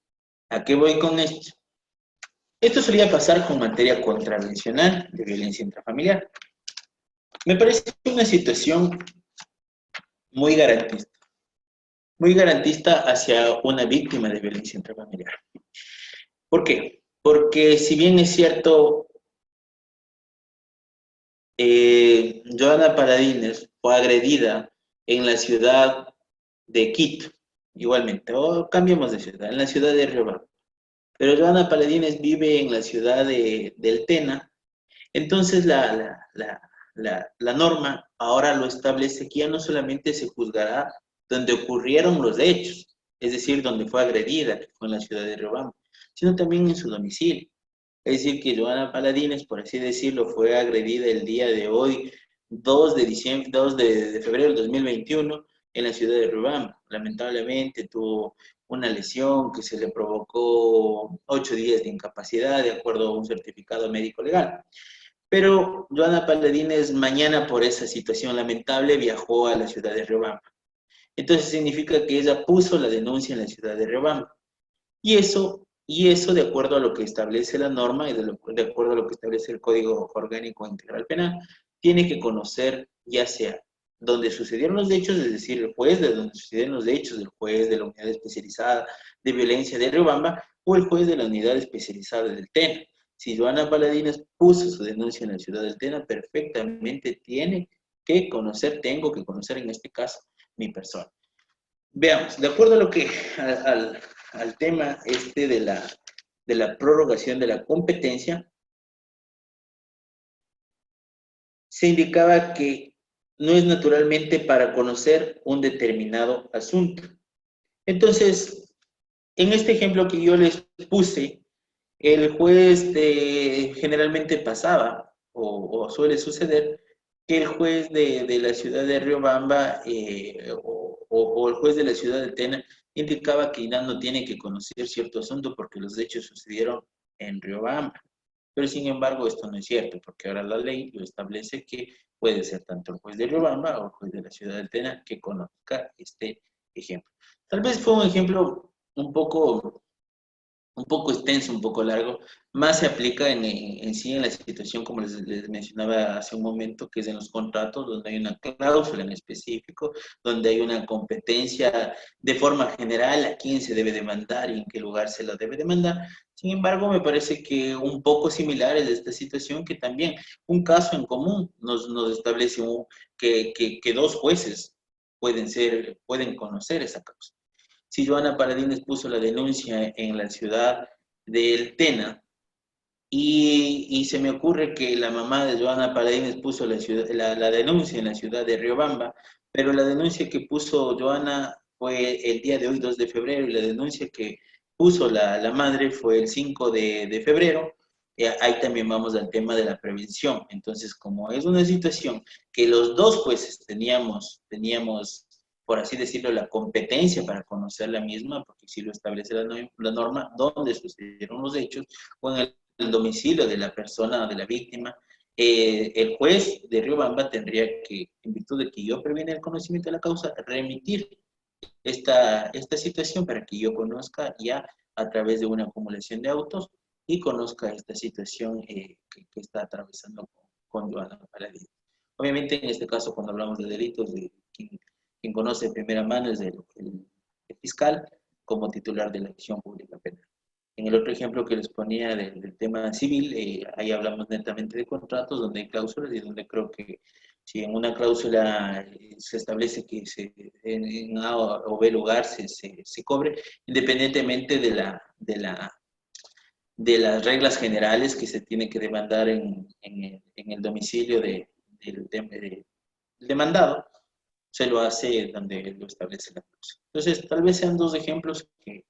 ¿A qué voy con esto? Esto solía pasar con materia contravencional de violencia intrafamiliar. Me parece una situación muy garantista hacia una víctima de violencia intrafamiliar. ¿Por qué? Porque si bien es cierto, Joana Paladines fue agredida en la ciudad de Quito, igualmente, o cambiemos de ciudad, en la ciudad de Riobamba, pero Joana Paladines vive en la ciudad del Tena, entonces la norma ahora lo establece que ya no solamente se juzgará donde ocurrieron los hechos, es decir, donde fue agredida, que fue en la ciudad de Riobamba, sino también en su domicilio. Es decir, que Joana Paladines, por así decirlo, fue agredida el día de hoy, 2 de febrero del 2021, en la ciudad de Riobamba. Lamentablemente tuvo una lesión que se le provocó 8 días de incapacidad, de acuerdo a un certificado médico legal. Pero Joana Paladines, mañana por esa situación lamentable, viajó a la ciudad de Riobamba. Entonces significa que ella puso la denuncia en la ciudad de Riobamba. Y eso de acuerdo a lo que establece la norma y de acuerdo a lo que establece el Código Orgánico Integral Penal, tiene que conocer ya sea donde sucedieron los hechos, es decir, el juez de donde sucedieron los hechos, el juez de la unidad especializada de violencia de Riobamba o el juez de la unidad especializada del Tena. Si Joana Paladines puso su denuncia en la ciudad del Tena, perfectamente tiene que conocer, tengo que conocer en este caso mi persona. Veamos, de acuerdo a lo que al tema este de la prorrogación de la competencia, se indicaba que no es naturalmente para conocer un determinado asunto. Entonces, en este ejemplo que yo les puse, el juez generalmente pasaba, o suele suceder, que el juez de la ciudad de Riobamba o el juez de la ciudad de Tena indicaba que no tiene que conocer cierto asunto porque los hechos sucedieron en Riobamba. Pero sin embargo esto no es cierto, porque ahora la ley lo establece que puede ser tanto el juez de Riobamba o el juez de la ciudad de Tena que conozca este ejemplo. Tal vez fue un ejemplo un poco extenso, un poco largo, más se aplica en sí en la situación, como les mencionaba hace un momento, que es en los contratos, donde hay una cláusula en específico, donde hay una competencia de forma general a quién se debe demandar y en qué lugar se la debe demandar. Sin embargo, me parece que un poco similar es esta situación, que también un caso en común nos establece que dos jueces pueden conocer esa causa. Si Joana Paladines puso la denuncia en la ciudad del Tena y se me ocurre que la mamá de Joana Paladines puso la denuncia en la ciudad de Riobamba, pero la denuncia que puso Joana fue el día de hoy, 2 de febrero, y la denuncia que puso la madre fue el 5 de febrero, ahí también vamos al tema de la prevención. Entonces, como es una situación que los dos jueces teníamos por así decirlo, la competencia para conocer la misma, porque sí lo establece la norma, dónde sucedieron los hechos, o en el domicilio de la persona, de la víctima, el juez de Riobamba tendría que, en virtud de que yo previene el conocimiento de la causa, remitir esta situación para que yo conozca ya a través de una acumulación de autos y conozca esta situación que está atravesando con Joana Paladino. Obviamente, en este caso, cuando hablamos de delitos, quien conoce de primera mano es el fiscal como titular de la acción pública penal. En el otro ejemplo que les ponía del tema civil, ahí hablamos netamente de contratos, donde hay cláusulas y donde creo que si en una cláusula se establece que en A o B lugar se cobre, independientemente de las reglas generales que se tiene que demandar en el domicilio del demandado, se lo hace donde lo establece la cláusula. Entonces, tal vez sean dos ejemplos que,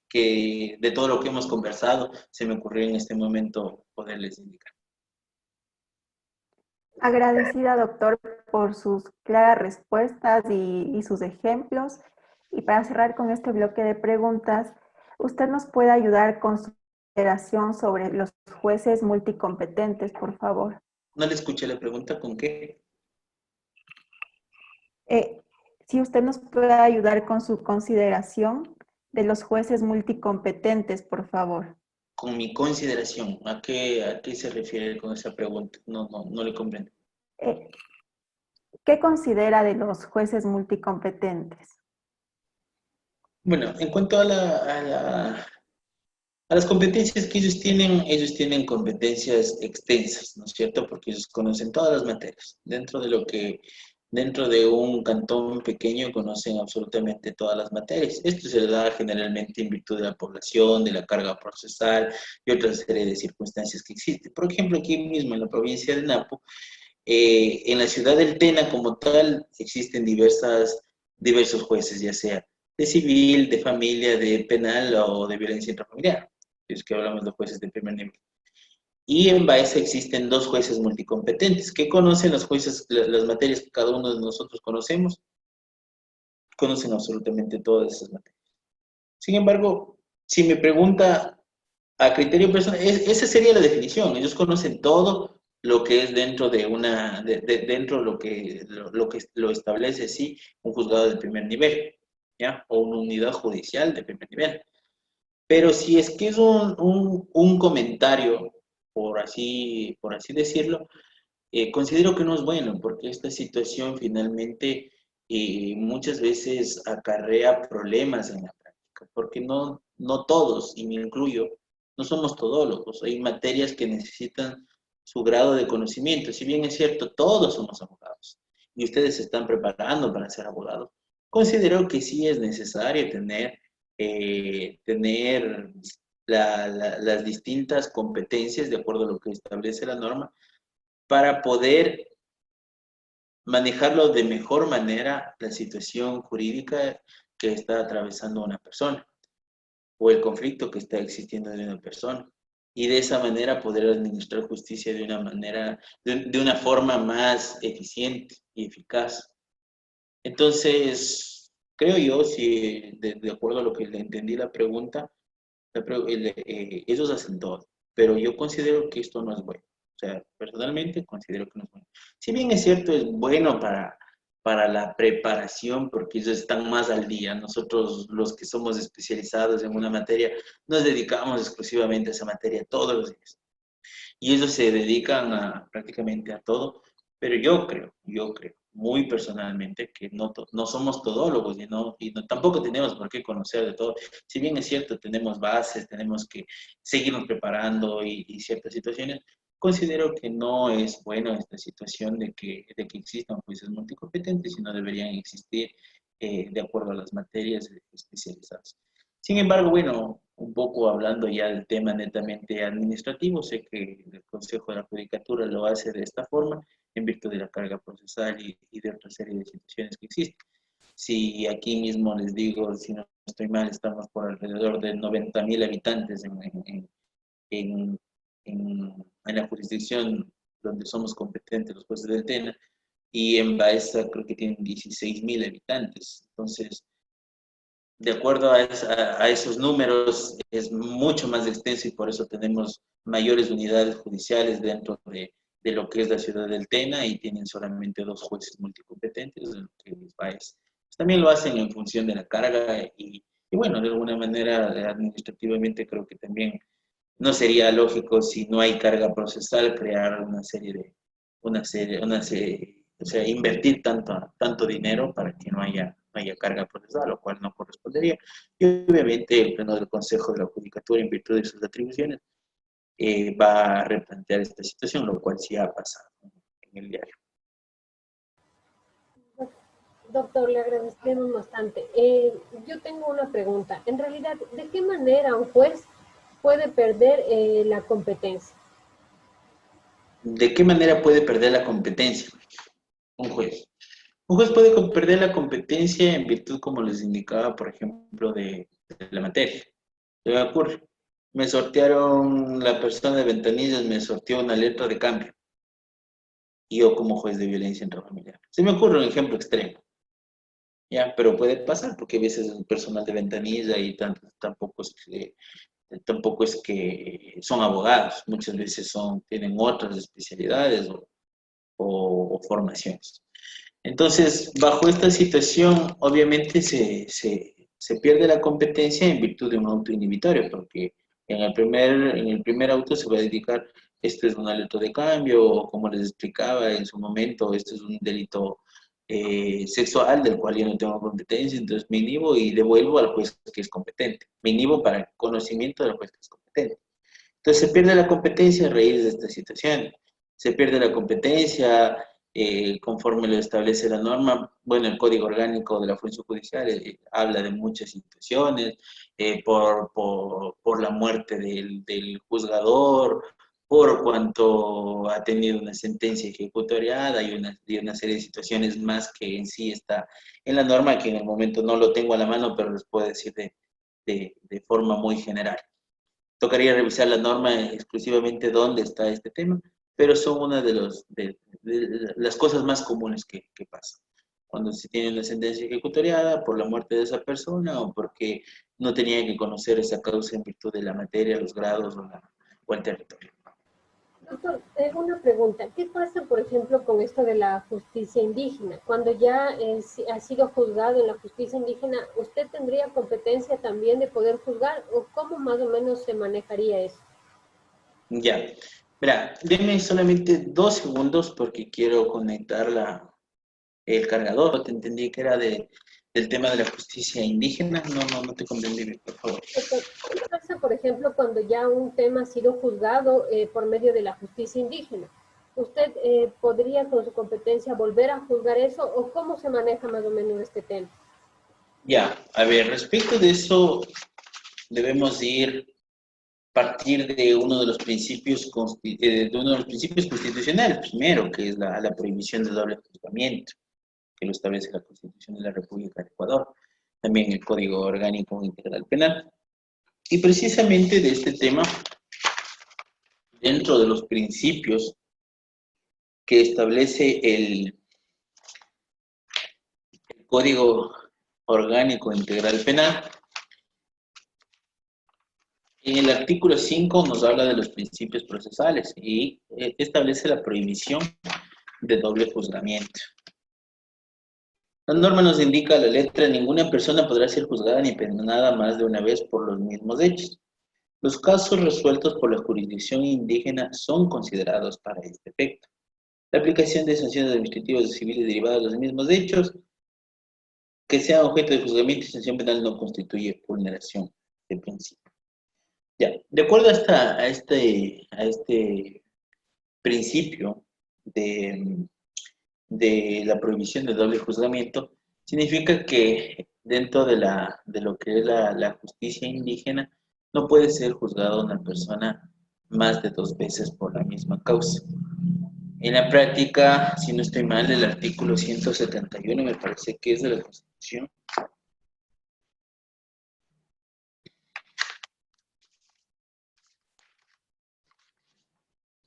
que de todo lo que hemos conversado se me ocurrió en este momento poderles indicar. Agradecida, doctor, por sus claras respuestas y sus ejemplos. Y para cerrar con este bloque de preguntas, ¿usted nos puede ayudar con su consideración sobre los jueces multicompetentes, por favor? No le escuché la pregunta, ¿con qué? Si usted nos puede ayudar con su consideración de los jueces multicompetentes, por favor. Con mi consideración, ¿a qué se refiere con esa pregunta? No le comprendo. ¿Qué considera de los jueces multicompetentes? Bueno, en cuanto a las competencias que ellos tienen competencias extensas, ¿no es cierto? Porque ellos conocen todas las materias. Dentro de un cantón pequeño conocen absolutamente todas las materias. Esto se da generalmente en virtud de la población, de la carga procesal y otra serie de circunstancias que existen. Por ejemplo, aquí mismo en la provincia de Napo, en la ciudad del Tena como tal, existen diversos jueces, ya sea de civil, de familia, de penal o de violencia intrafamiliar. Es que hablamos de jueces de primer nivel. Y en Baeza existen dos jueces multicompetentes que conocen los jueces, las materias que cada uno de nosotros conocemos, conocen absolutamente todas esas materias. Sin embargo, si me pregunta a criterio personal, esa sería la definición. Ellos conocen todo lo que es dentro de dentro de lo que lo establece sí un juzgado de primer nivel, ¿ya? O una unidad judicial de primer nivel. Pero si es que es un comentario, por así decirlo, considero que no es bueno, porque esta situación finalmente muchas veces acarrea problemas en la práctica, porque no todos, y me incluyo, no somos todólogos, hay materias que necesitan su grado de conocimiento. Si bien es cierto, todos somos abogados, y ustedes se están preparando para ser abogados, considero que sí es necesario tener las distintas competencias de acuerdo a lo que establece la norma para poder manejarlo de mejor manera la situación jurídica que está atravesando una persona o el conflicto que está existiendo de una persona y de esa manera poder administrar justicia de una manera, de una forma más eficiente y eficaz. Entonces, creo yo, si de acuerdo a lo que le entendí la pregunta, ellos hacen todo, pero yo considero que esto no es bueno. O sea, personalmente considero que no es bueno. Si bien es cierto, es bueno para la preparación, porque ellos están más al día. Nosotros, los que somos especializados en una materia, nos dedicamos exclusivamente a esa materia todos los días. Y ellos se dedican prácticamente a todo, pero yo creo, muy personalmente, que no somos todólogos y tampoco tenemos por qué conocer de todo. Si bien es cierto, tenemos bases, tenemos que seguirnos preparando y ciertas situaciones, considero que no es buena esta situación de que existan jueces multicompetentes, sino deberían existir de acuerdo a las materias especializadas. Sin embargo, bueno, un poco hablando ya del tema netamente administrativo, sé que el Consejo de la Judicatura lo hace de esta forma en virtud de la carga procesal y de otra serie de situaciones que existen. Si aquí mismo les digo, si no estoy mal, estamos por alrededor de 90.000 habitantes en, en la jurisdicción donde somos competentes los jueces del TENA, y en Baeza creo que tienen 16.000 habitantes. Entonces, de acuerdo a esos números, es mucho más extenso y por eso tenemos mayores unidades judiciales dentro de lo que es la ciudad del Tena y tienen solamente dos jueces multicompetentes, lo que es Baez pues también lo hacen en función de la carga y bueno, de alguna manera administrativamente creo que también no sería lógico si no hay carga procesal crear o sea, invertir tanto dinero para que no haya carga procesal, lo cual no correspondería. Y obviamente el Pleno del Consejo de la Judicatura, en virtud de sus atribuciones, va a replantear esta situación, lo cual sí ha pasado en el diario. Doctor, le agradecemos bastante. Yo tengo una pregunta. En realidad, ¿de qué manera un juez puede perder la competencia? ¿De qué manera puede perder la competencia un juez? Un juez puede perder la competencia en virtud, como les indicaba, por ejemplo, de la materia. Se me ocurre, me sortearon, la persona de ventanillas me sorteó una letra de cambio. Y yo como juez de violencia intrafamiliar. Se me ocurre un ejemplo extremo. Ya, pero puede pasar, porque a veces el personal de ventanilla y tampoco es que son abogados, muchas veces tienen otras especialidades o formaciones. Entonces, bajo esta situación, obviamente se pierde la competencia en virtud de un auto inhibitorio, porque en el primer auto se va a dedicar, esto es un alerta de cambio, o como les explicaba en su momento, esto es un delito sexual del cual yo no tengo competencia, entonces me inhibo y devuelvo al juez que es competente. Me inhibo para el conocimiento del juez que es competente. Entonces se pierde la competencia a raíz de esta situación. Se pierde la competencia conforme lo establece la norma. Bueno, el Código Orgánico de la Función Judicial habla de muchas situaciones, por la muerte del juzgador, por cuanto ha tenido una sentencia ejecutoriada y una serie de situaciones más que en sí está en la norma, que en el momento no lo tengo a la mano, pero les puedo decir de forma muy general. Tocaría revisar la norma exclusivamente dónde está este tema, pero son una de las cosas más comunes que pasan. Cuando se tiene una sentencia ejecutoriada por la muerte de esa persona o porque no tenía que conocer esa causa en virtud de la materia, los grados o el territorio. Doctor, una pregunta. ¿Qué pasa, por ejemplo, con esto de la justicia indígena? Cuando ya ha sido juzgado en la justicia indígena, ¿usted tendría competencia también de poder juzgar o cómo más o menos se manejaría eso? Ya, mira, denme solamente 2 segundos porque quiero conectar el cargador. Te entendí que era del tema de la justicia indígena. No te comprendí bien, por favor. Doctor, ¿qué pasa, por ejemplo, cuando ya un tema ha sido juzgado por medio de la justicia indígena? ¿Usted podría con su competencia volver a juzgar eso o cómo se maneja más o menos este tema? Ya, a ver, respecto de eso, debemos partir de uno de los principios constitucionales, primero, que es la prohibición del doble juzgamiento, que lo establece la Constitución de la República de Ecuador, también el Código Orgánico Integral Penal. Y precisamente de este tema, dentro de los principios que establece el Código Orgánico Integral Penal, en el artículo 5 nos habla de los principios procesales y establece la prohibición de doble juzgamiento. La norma nos indica a la letra: ninguna persona podrá ser juzgada ni penada más de una vez por los mismos hechos. Los casos resueltos por la jurisdicción indígena son considerados para este efecto. La aplicación de sanciones administrativas o civiles derivadas de los mismos hechos que sean objeto de juzgamiento y sanción penal no constituye vulneración de principio. Ya, de acuerdo a este principio de la prohibición de doble juzgamiento, significa que dentro de lo que es la justicia indígena, no puede ser juzgada una persona más de 2 veces por la misma causa. En la práctica, si no estoy mal, el artículo 171 me parece que es de la Constitución.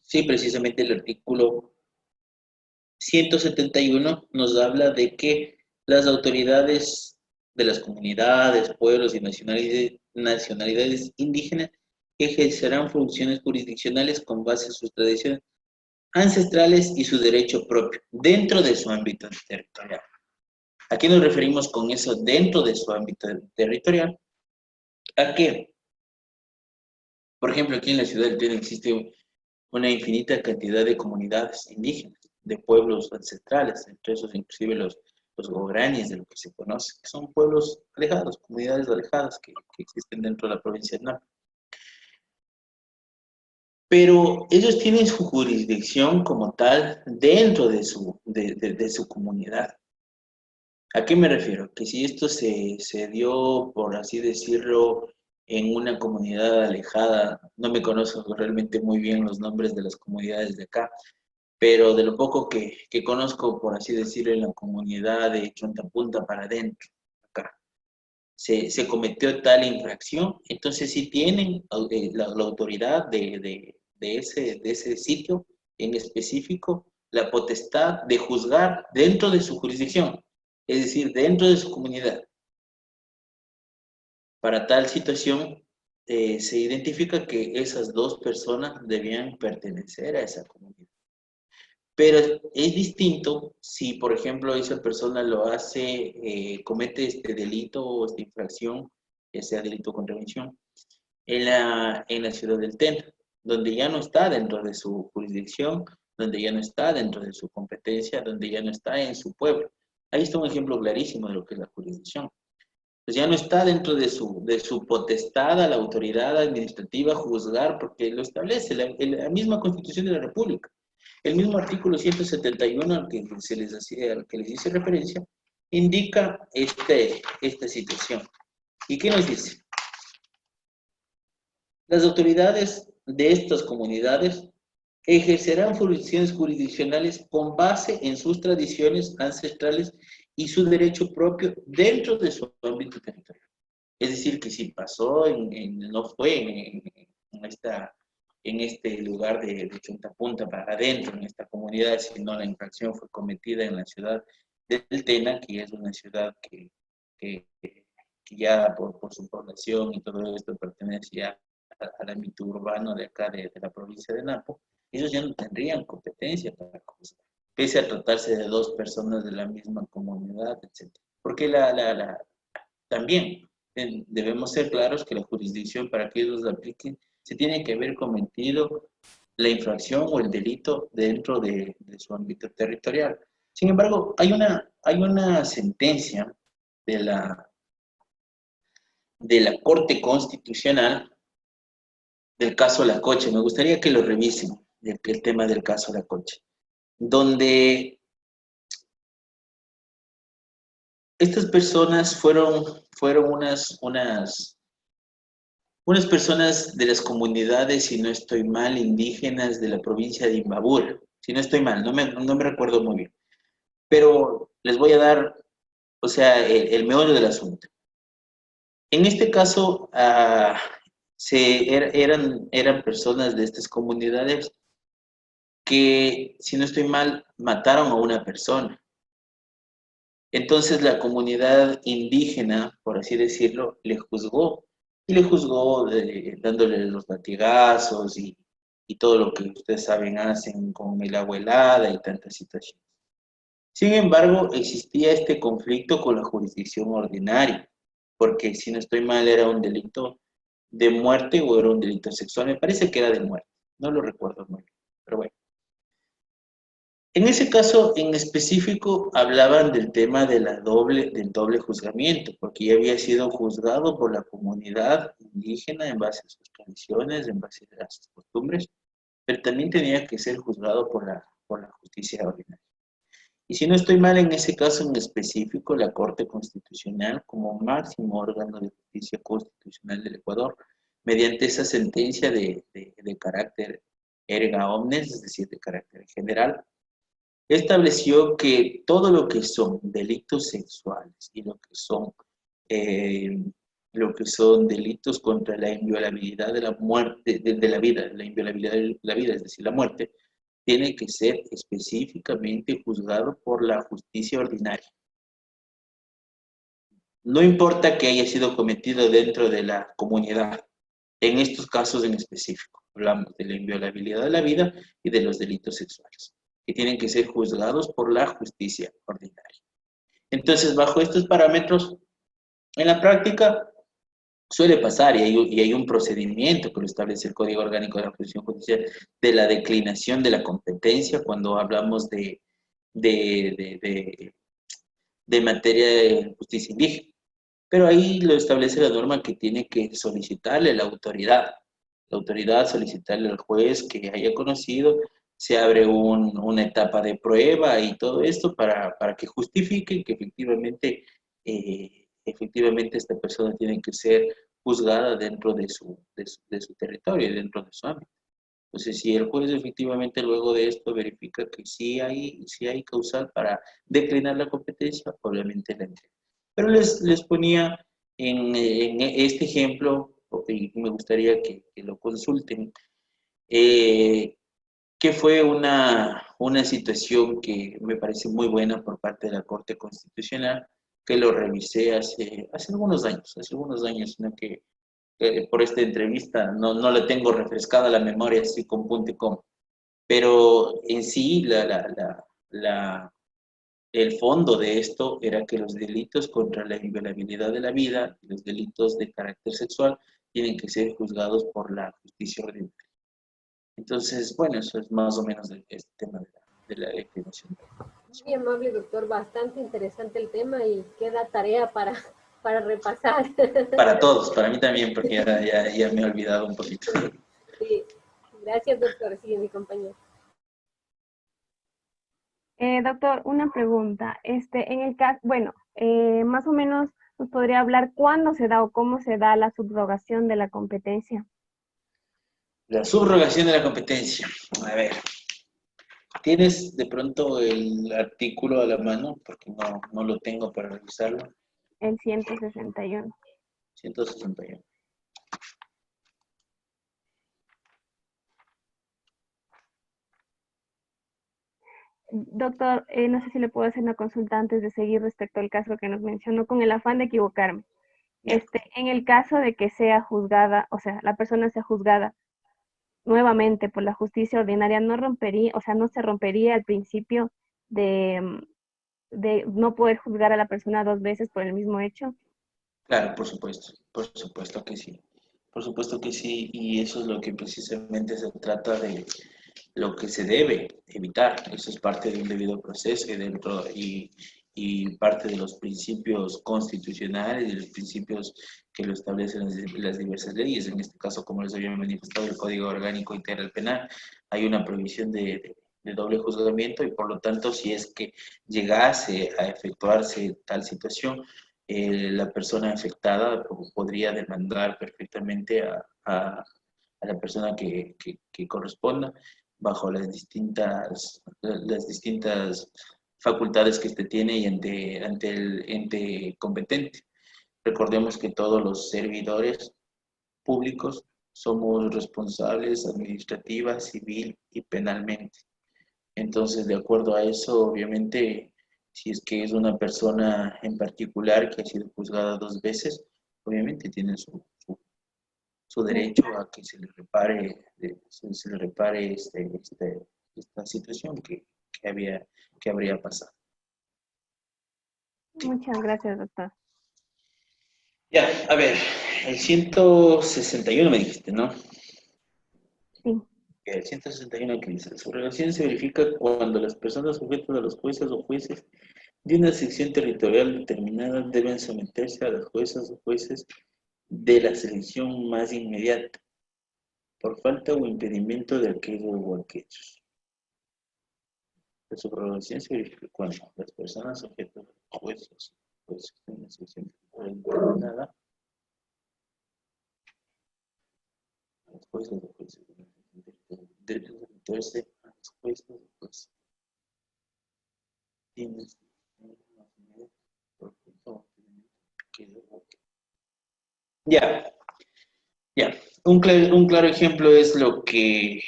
Sí, precisamente el artículo 171 nos habla de que las autoridades de las comunidades, pueblos y nacionalidades indígenas ejercerán funciones jurisdiccionales con base en sus tradiciones ancestrales y su derecho propio dentro de su ámbito territorial. ¿A qué nos referimos con eso dentro de su ámbito territorial? ¿A qué? Por ejemplo, aquí en la ciudad del Tena existe una infinita cantidad de comunidades indígenas, de pueblos ancestrales, entre esos inclusive los guaraníes, de lo que se conoce, que son pueblos alejados, comunidades alejadas que existen dentro de la provincia de Napo. Pero ellos tienen su jurisdicción como tal dentro de su comunidad. ¿A qué me refiero? Que si esto se dio, por así decirlo, en una comunidad alejada, no me conozco realmente muy bien los nombres de las comunidades de acá, pero de lo poco que conozco, por así decirlo, en la comunidad de Chontapunta para adentro, acá, se cometió tal infracción, entonces sí tienen la autoridad de ese sitio en específico la potestad de juzgar dentro de su jurisdicción, es decir, dentro de su comunidad. Para tal situación, se identifica que esas dos personas debían pertenecer a esa comunidad. Pero es distinto si, por ejemplo, esa persona lo hace, comete este delito o esta infracción, ya sea delito o contravención, en la ciudad del Tena, donde ya no está dentro de su jurisdicción, donde ya no está dentro de su competencia, donde ya no está en su pueblo. Ahí está un ejemplo clarísimo de lo que es la jurisdicción. Pues ya no está dentro de su potestad a la autoridad administrativa juzgar, porque lo establece la misma Constitución de la República. El mismo artículo 171 al que al que les hice referencia, indica esta situación. ¿Y qué nos dice? Las autoridades de estas comunidades ejercerán funciones jurisdiccionales con base en sus tradiciones ancestrales y su derecho propio dentro de su ámbito territorial. Es decir, que si pasó, no fue en este lugar de Chontapunta para adentro, en esta comunidad, sino la infracción fue cometida en la ciudad del Tena, que es una ciudad que ya por su población y todo esto pertenece ya al ámbito urbano de acá, de la provincia de Napo. Ellos ya no tendrían competencia para juzgar, pese a tratarse de dos personas de la misma comunidad, etc. Porque también debemos ser claros que la jurisdicción para que ellos la apliquen se tiene que haber cometido la infracción o el delito dentro de su ámbito territorial. Sin embargo, hay una sentencia de la Corte Constitucional del caso Lacoche. Me gustaría que lo revisen, el tema del caso Lacoche, donde estas personas fueron unas personas de las comunidades, si no estoy mal, indígenas de la provincia de Imbabura. Si no estoy mal, no me recuerdo muy bien. Pero les voy a dar, o sea, el meollo del asunto. En este caso, eran personas de estas comunidades que, si no estoy mal, mataron a una persona. Entonces la comunidad indígena, por así decirlo, le juzgó. Y le juzgó dándole los latigazos y todo lo que ustedes saben hacen con el agua helada y tantas situaciones. Sin embargo, existía este conflicto con la jurisdicción ordinaria, porque si no estoy mal era un delito de muerte o era un delito sexual. Me parece que era de muerte, no lo recuerdo muy bien, pero bueno. En ese caso, en específico, hablaban del tema del doble juzgamiento, porque ya había sido juzgado por la comunidad indígena en base a sus tradiciones, en base a sus costumbres, pero también tenía que ser juzgado por la justicia ordinaria. Y si no estoy mal, en ese caso en específico, la Corte Constitucional, como máximo órgano de justicia constitucional del Ecuador, mediante esa sentencia de carácter erga omnes, es decir, de carácter general, estableció que todo lo que son delitos sexuales y lo que son delitos contra la inviolabilidad de la muerte, de la vida, la inviolabilidad de la vida, es decir, la muerte, tiene que ser específicamente juzgado por la justicia ordinaria. No importa que haya sido cometido dentro de la comunidad, en estos casos en específico. Hablamos de la inviolabilidad de la vida y de los delitos sexuales, que tienen que ser juzgados por la justicia ordinaria. Entonces, bajo estos parámetros, en la práctica suele pasar, y hay un procedimiento que lo establece el Código Orgánico de la Función Judicial, de la declinación de la competencia cuando hablamos de, de materia de justicia indígena. Pero ahí lo establece la norma que tiene que solicitarle la autoridad solicitarle al juez que haya conocido, se abre una etapa de prueba y todo esto para que justifique que efectivamente esta persona tiene que ser juzgada dentro de su territorio, dentro de su ámbito. Entonces, si el juez efectivamente luego de esto verifica que sí hay causal para declinar la competencia, obviamente la entrega. Pero les ponía en este ejemplo, y me gustaría que lo consulten, que fue una situación que me parece muy buena por parte de la Corte Constitucional, que lo revisé hace algunos años, ¿no? Que por esta entrevista no la tengo refrescada la memoria así con punto y coma, pero en sí el fondo de esto era que los delitos contra la inviolabilidad de la vida, los delitos de carácter sexual, tienen que ser juzgados por la justicia ordinaria. Entonces, bueno, eso es más o menos este tema de la declinación. Muy amable, doctor. Bastante interesante el tema y queda tarea para repasar. Para todos, para mí también, porque ya me he olvidado un poquito. Sí. Gracias, doctor. Sigue mi compañero. Doctor, una pregunta. En el caso, bueno, más o menos nos podría hablar cuándo se da o cómo se da la subrogación de la competencia. La subrogación de la competencia. A ver, ¿tienes de pronto el artículo a la mano? Porque no lo tengo para revisarlo. El 161. 161. Doctor, no sé si le puedo hacer una consulta antes de seguir respecto al caso que nos mencionó, con el afán de equivocarme. En el caso de que sea juzgada, o sea, la persona sea juzgada nuevamente por la justicia ordinaria, no rompería, o sea, no se rompería el principio de no poder juzgar a la persona dos veces por el mismo hecho. Claro, por supuesto que sí. Por supuesto que sí, y eso es lo que precisamente se trata de lo que se debe evitar. Eso es parte de un debido proceso y parte de los principios constitucionales y los principios que lo establecen las diversas leyes. En este caso, como les había manifestado, el Código Orgánico Integral Penal, hay una prohibición de doble juzgamiento y por lo tanto, si es que llegase a efectuarse tal situación, la persona afectada podría demandar perfectamente a la persona que corresponda bajo las distintas facultades que éste tiene y ante el ente competente. Recordemos que todos los servidores públicos somos responsables administrativa, civil y penalmente. Entonces, de acuerdo a eso, obviamente, si es que es una persona en particular que ha sido juzgada dos veces, obviamente tiene su derecho a que se le repare esta situación que habría pasado. Muchas gracias, doctor. Ya, a ver, el 161 me dijiste, ¿no? Sí. El 161 que dice, la subrogación se verifica cuando las personas sujetas a los jueces o jueces de una sección territorial determinada deben someterse a las juezas o jueces de la selección más inmediata, por falta o impedimento de aquello o aquellos. La subrogación se verifica cuando las personas sujetas a jueces de una sección territorial determinada, los jueces o jueces deben someterse a los jueces o jueces. Ya. Un claro ejemplo es lo que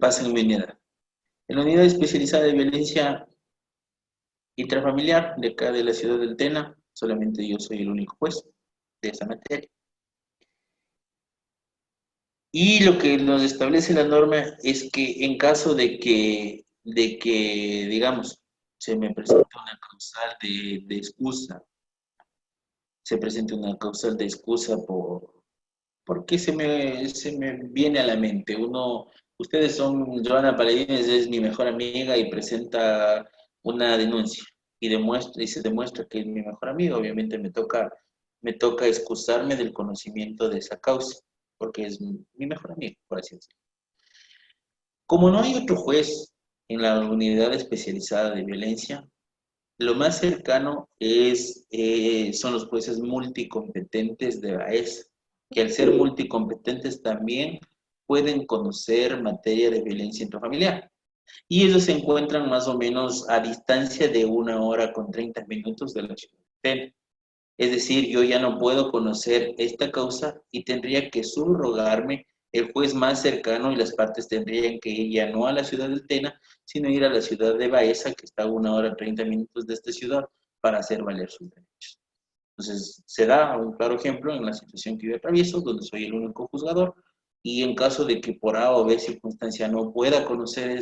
pasa en mi unidad. En la unidad especializada de violencia intrafamiliar de acá de la ciudad del Tena, solamente yo soy el único juez de esa materia. Y lo que nos establece la norma es que en caso de que digamos, se me presenta una causal de excusa, se presenta una causal de excusa porque se me viene a la mente. Ustedes son, Joana Paladines es mi mejor amiga y presenta una denuncia y se demuestra que es mi mejor amiga. Obviamente me toca excusarme del conocimiento de esa causa, porque es mi mejor amigo, por así decirlo. Como no hay otro juez en la unidad especializada de violencia, lo más cercano son los jueces multicompetentes de BAES, que al ser multicompetentes también pueden conocer materia de violencia intrafamiliar. Y ellos se encuentran más o menos a distancia de 1 hora con 30 minutos de la ciudad de Tena. Es decir, yo ya no puedo conocer esta causa y tendría que subrogarme el juez más cercano y las partes tendrían que ir ya no a la ciudad de Tena, sino ir a la ciudad de Baeza, que está a 1 hora 30 minutos de esta ciudad, para hacer valer sus derechos. Entonces, se da un claro ejemplo en la situación que yo atravieso, donde soy el único juzgador, y en caso de que por A o B circunstancia no pueda conocer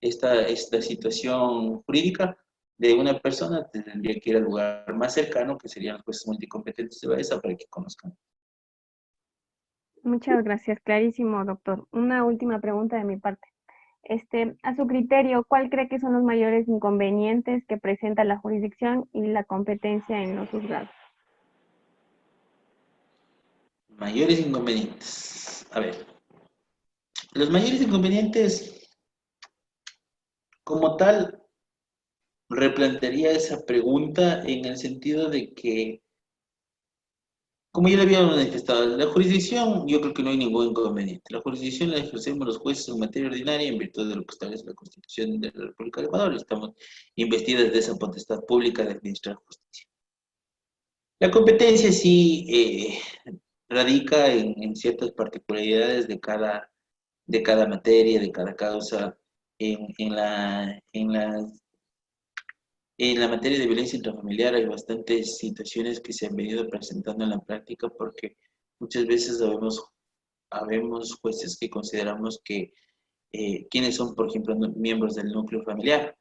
esta situación jurídica, de una persona, tendría que ir al lugar más cercano, que serían los jueces multicompetentes de Baeza, para que conozcan. Muchas gracias, clarísimo, doctor. Una última pregunta de mi parte. A su criterio, ¿cuál cree que son los mayores inconvenientes que presenta la jurisdicción y la competencia en los juzgados? Mayores inconvenientes. A ver, los mayores inconvenientes, como tal, replantearía esa pregunta en el sentido de que, como ya le había manifestado, la jurisdicción, yo creo que no hay ningún inconveniente. La jurisdicción la ejercemos los jueces en materia ordinaria en virtud de lo que establece la Constitución de la República de Ecuador. Estamos investidas de esa potestad pública de administrar justicia. La competencia sí radica en ciertas particularidades de cada materia, de cada causa, en la materia de violencia intrafamiliar hay bastantes situaciones que se han venido presentando en la práctica porque muchas veces habemos jueces que consideramos que quienes son, por ejemplo, miembros del núcleo familiar.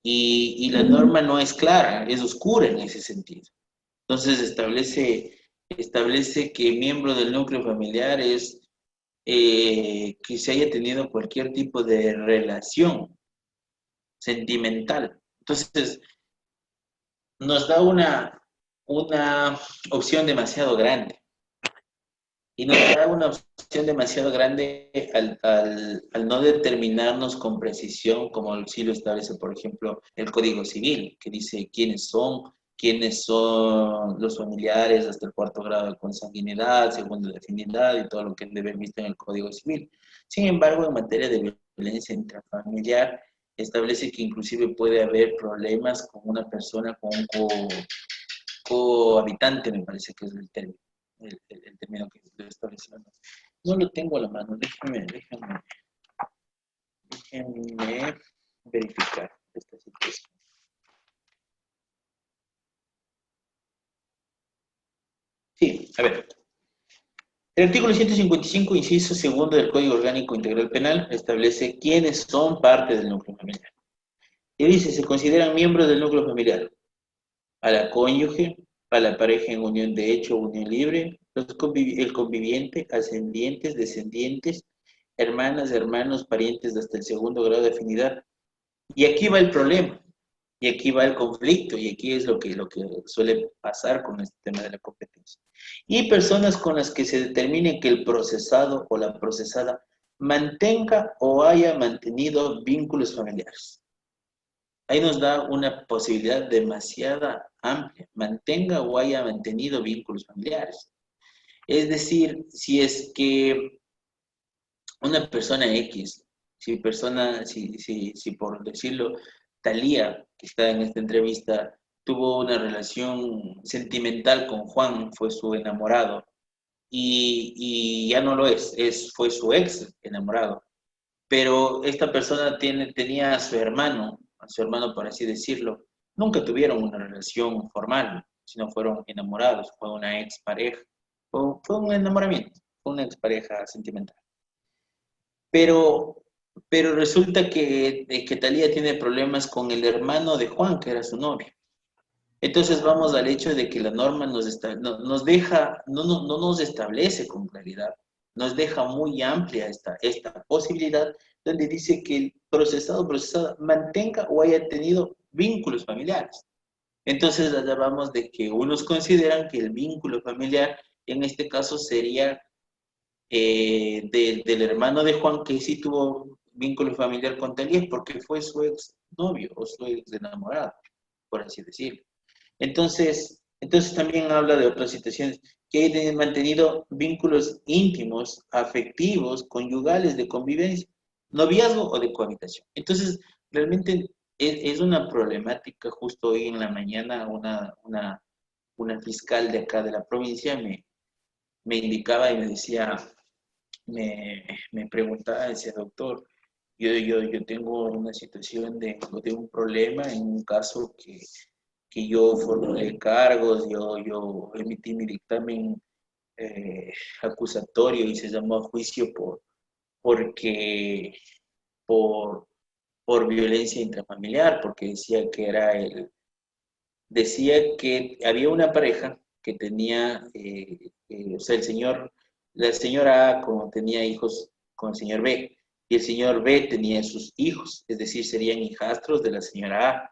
Y la norma no es clara, es oscura en ese sentido. Entonces establece que miembro del núcleo familiar es que se haya tenido cualquier tipo de relación sentimental. Entonces, nos da una opción demasiado grande. Y nos da una opción demasiado grande al no determinarnos con precisión, como sí lo establece, por ejemplo, el Código Civil, que dice quiénes son los familiares hasta el 4.º de consanguinidad, segundo de afinidad y todo lo que debe ser visto en el Código Civil. Sin embargo, en materia de violencia intrafamiliar, establece que inclusive puede haber problemas con una persona, con un cohabitante, me parece que es el término. El término que estoy estableciendo. No lo tengo a la mano, déjenme verificar esta situación. Sí, a ver. El artículo 155, inciso segundo del Código Orgánico Integral Penal, establece quiénes son parte del núcleo familiar. Y dice, se consideran miembros del núcleo familiar a la cónyuge, a la pareja en unión de hecho o unión libre, el conviviente, ascendientes, descendientes, hermanas, hermanos, parientes hasta el 2.º grado de afinidad. Y aquí va el problema, y aquí va el conflicto, y aquí es lo que suele pasar con este tema de la competencia. Y personas con las que se determine que el procesado o la procesada mantenga o haya mantenido vínculos familiares. Ahí nos da una posibilidad demasiado amplia, mantenga o haya mantenido vínculos familiares. Es decir, si es que una persona X, si por decirlo, Talía, que está en esta entrevista, tuvo una relación sentimental con Juan, fue su enamorado, y ya no lo fue su ex enamorado. Pero esta persona tenía a su hermano por así decirlo. Nunca tuvieron una relación formal, sino fueron enamorados, fue una expareja, fue un enamoramiento, fue una expareja sentimental. Pero Pero resulta que Talía tiene problemas con el hermano de Juan, que era su novio. Entonces vamos al hecho de que la norma nos deja, no nos establece con claridad, nos deja muy amplia esta posibilidad, donde dice que el procesado o procesada mantenga o haya tenido vínculos familiares. Entonces hablamos de que unos consideran que el vínculo familiar en este caso sería del hermano de Juan, que sí tuvo vínculo familiar con Talía porque fue su ex novio o su ex enamorado, por así decirlo. Entonces también habla de otras situaciones, que hayan mantenido vínculos íntimos, afectivos, conyugales, de convivencia, noviazgo o de cohabitación. Entonces, realmente es una problemática. Justo hoy en la mañana una fiscal de acá de la provincia me indicaba y me decía, me preguntaba, decía, doctor, yo tengo una situación de un problema en un caso que yo formulé cargos, yo emití mi dictamen acusatorio y se llamó a juicio porque, por, por violencia intrafamiliar, porque decía que había una pareja que tenía, o sea, la señora A como tenía hijos con el señor B, y el señor B tenía sus hijos, es decir, serían hijastros de la señora A.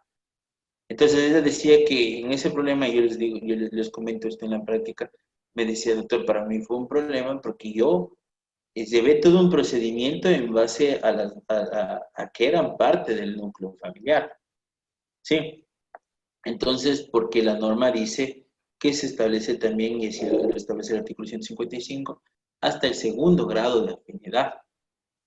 Entonces ella decía que en ese problema, yo les digo, les comento esto en la práctica, me decía, doctor, para mí fue un problema porque yo llevé todo un procedimiento en base a que eran parte del núcleo familiar, ¿sí? Entonces, porque la norma dice que se establece también, y así lo establece el artículo 155, hasta el segundo grado de afinidad.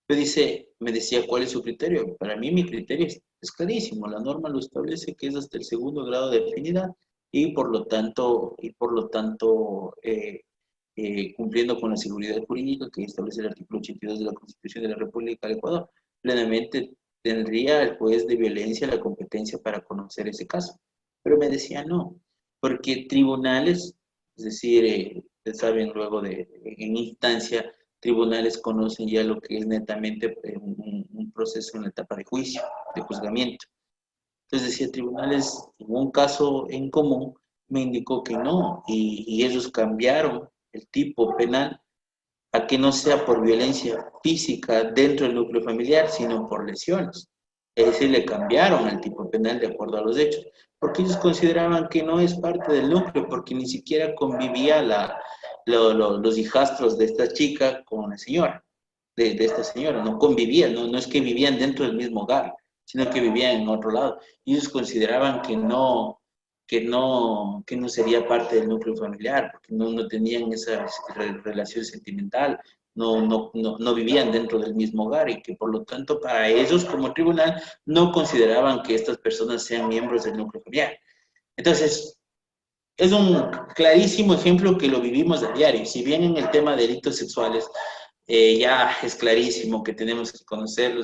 Me decía, ¿cuál es su criterio? Para mí mi criterio es clarísimo, la norma lo establece que es hasta el segundo grado de afinidad y por lo tanto cumpliendo con la seguridad jurídica que establece el artículo 82 de la Constitución de la República del Ecuador, plenamente tendría el juez de violencia la competencia para conocer ese caso. Pero me decía no, porque tribunales, es decir, saben luego en instancia, tribunales conocen ya lo que es netamente un proceso en la etapa de juicio, de juzgamiento. Entonces decía, tribunales, en un caso en común, me indicó que no, y ellos cambiaron el tipo penal a que no sea por violencia física dentro del núcleo familiar, sino por lesiones. Es decir, le cambiaron el tipo penal de acuerdo a los hechos, porque ellos consideraban que no es parte del núcleo, porque ni siquiera convivía los hijastros de esta chica con la señora, de esta señora, no convivían, no es que vivían dentro del mismo hogar, sino que vivían en otro lado. Y ellos consideraban que no sería parte del núcleo familiar, porque no tenían esa relación sentimental, no vivían dentro del mismo hogar y que por lo tanto para ellos como tribunal no consideraban que estas personas sean miembros del núcleo familiar. Entonces, es un clarísimo ejemplo que lo vivimos a diario. Si bien en el tema de delitos sexuales ya es clarísimo que tenemos que conocer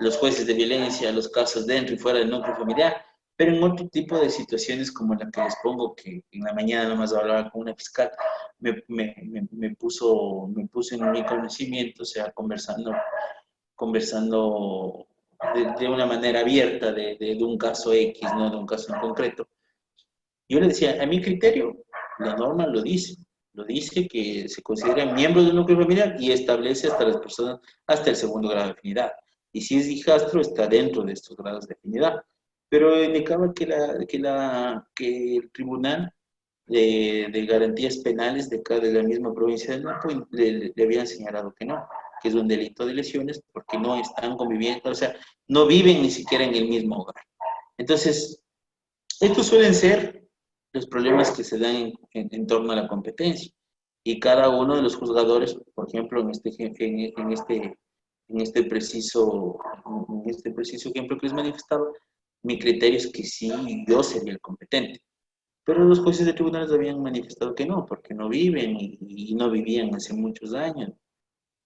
los jueces de violencia, los casos dentro y fuera del núcleo familiar, pero en otro tipo de situaciones como la que les pongo, que en la mañana nomás hablaba con una fiscal, me puso en mi conocimiento, o sea, conversando de una manera abierta de un caso X, no de un caso en concreto. Yo le decía, a mi criterio, la norma lo dice que se consideran miembros del núcleo familiar y establece hasta las personas hasta el segundo grado de afinidad. Y si es hijastro, está dentro de estos grados de afinidad. Pero indicaba que el Tribunal de Garantías Penales de acá de la misma provincia de Napo le habían señalado que es un delito de lesiones porque no están conviviendo, o sea, no viven ni siquiera en el mismo hogar. Entonces, estos suelen ser los problemas que se dan en torno a la competencia. Y cada uno de los juzgadores, por ejemplo, en este preciso ejemplo que les manifestaba, mi criterio es que sí, yo sería el competente. Pero los jueces de tribunales habían manifestado que no, porque no viven y no vivían hace muchos años.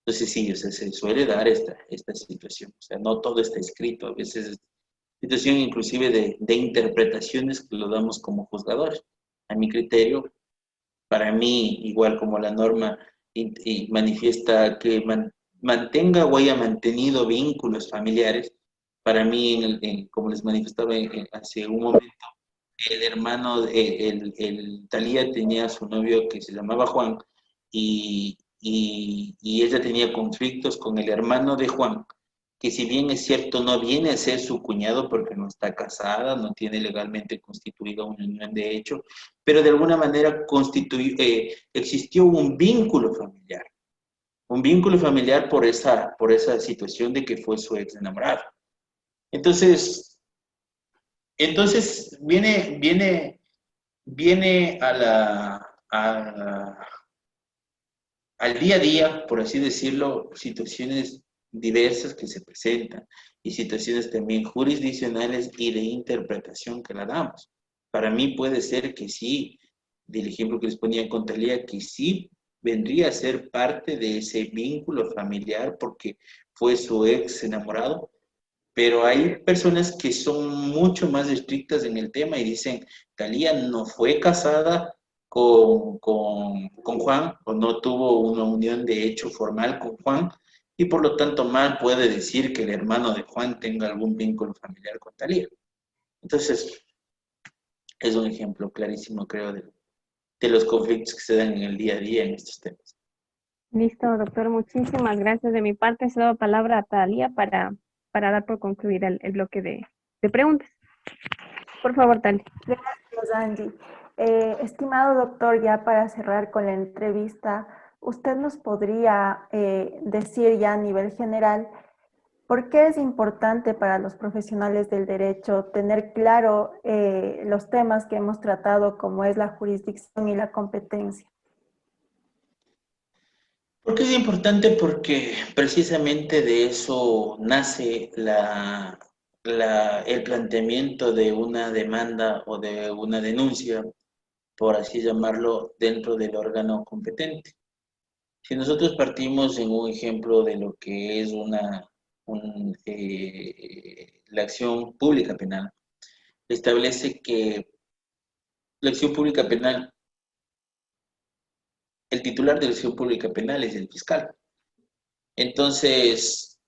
Entonces sí, o sea, se suele dar esta situación. O sea, no todo está escrito, a veces es situación inclusive de interpretaciones que lo damos como juzgadores. A mi criterio, para mí, igual como la norma y manifiesta que mantenga o haya mantenido vínculos familiares. Para mí, como les manifestaba hace un momento, el hermano, Talía tenía a su novio que se llamaba Juan, y ella tenía conflictos con el hermano de Juan, que si bien es cierto no viene a ser su cuñado porque no está casada, no tiene legalmente constituida una unión de hecho, pero de alguna manera existió un vínculo familiar por esa situación de que fue su ex enamorado. Entonces viene al día a día, por así decirlo, situaciones diversas que se presentan y situaciones también jurisdiccionales y de interpretación que la damos. Para mí puede ser que sí, del ejemplo que les ponía con Talía, que sí vendría a ser parte de ese vínculo familiar porque fue su ex enamorado, pero hay personas que son mucho más estrictas en el tema y dicen, Talía no fue casada con Juan, o no tuvo una unión de hecho formal con Juan, y por lo tanto mal puede decir que el hermano de Juan tenga algún vínculo familiar con Talía. Entonces, es un ejemplo clarísimo, creo, de los conflictos que se dan en el día a día en estos temas. Listo, doctor, muchísimas gracias. De mi parte, se da palabra a Talía para dar por concluir el bloque de preguntas. Por favor, Talía. Gracias, Angie. Estimado doctor, ya para cerrar con la entrevista, ¿usted nos podría decir ya a nivel general por qué es importante para los profesionales del derecho tener claro los temas que hemos tratado, como es la jurisdicción y la competencia? ¿Por qué es importante? Porque precisamente de eso nace el planteamiento de una demanda o de una denuncia, por así llamarlo, dentro del órgano competente. Si nosotros partimos en un ejemplo de lo que es la acción pública penal, establece que la acción pública penal, el titular de la acción pública penal es el fiscal. Entonces,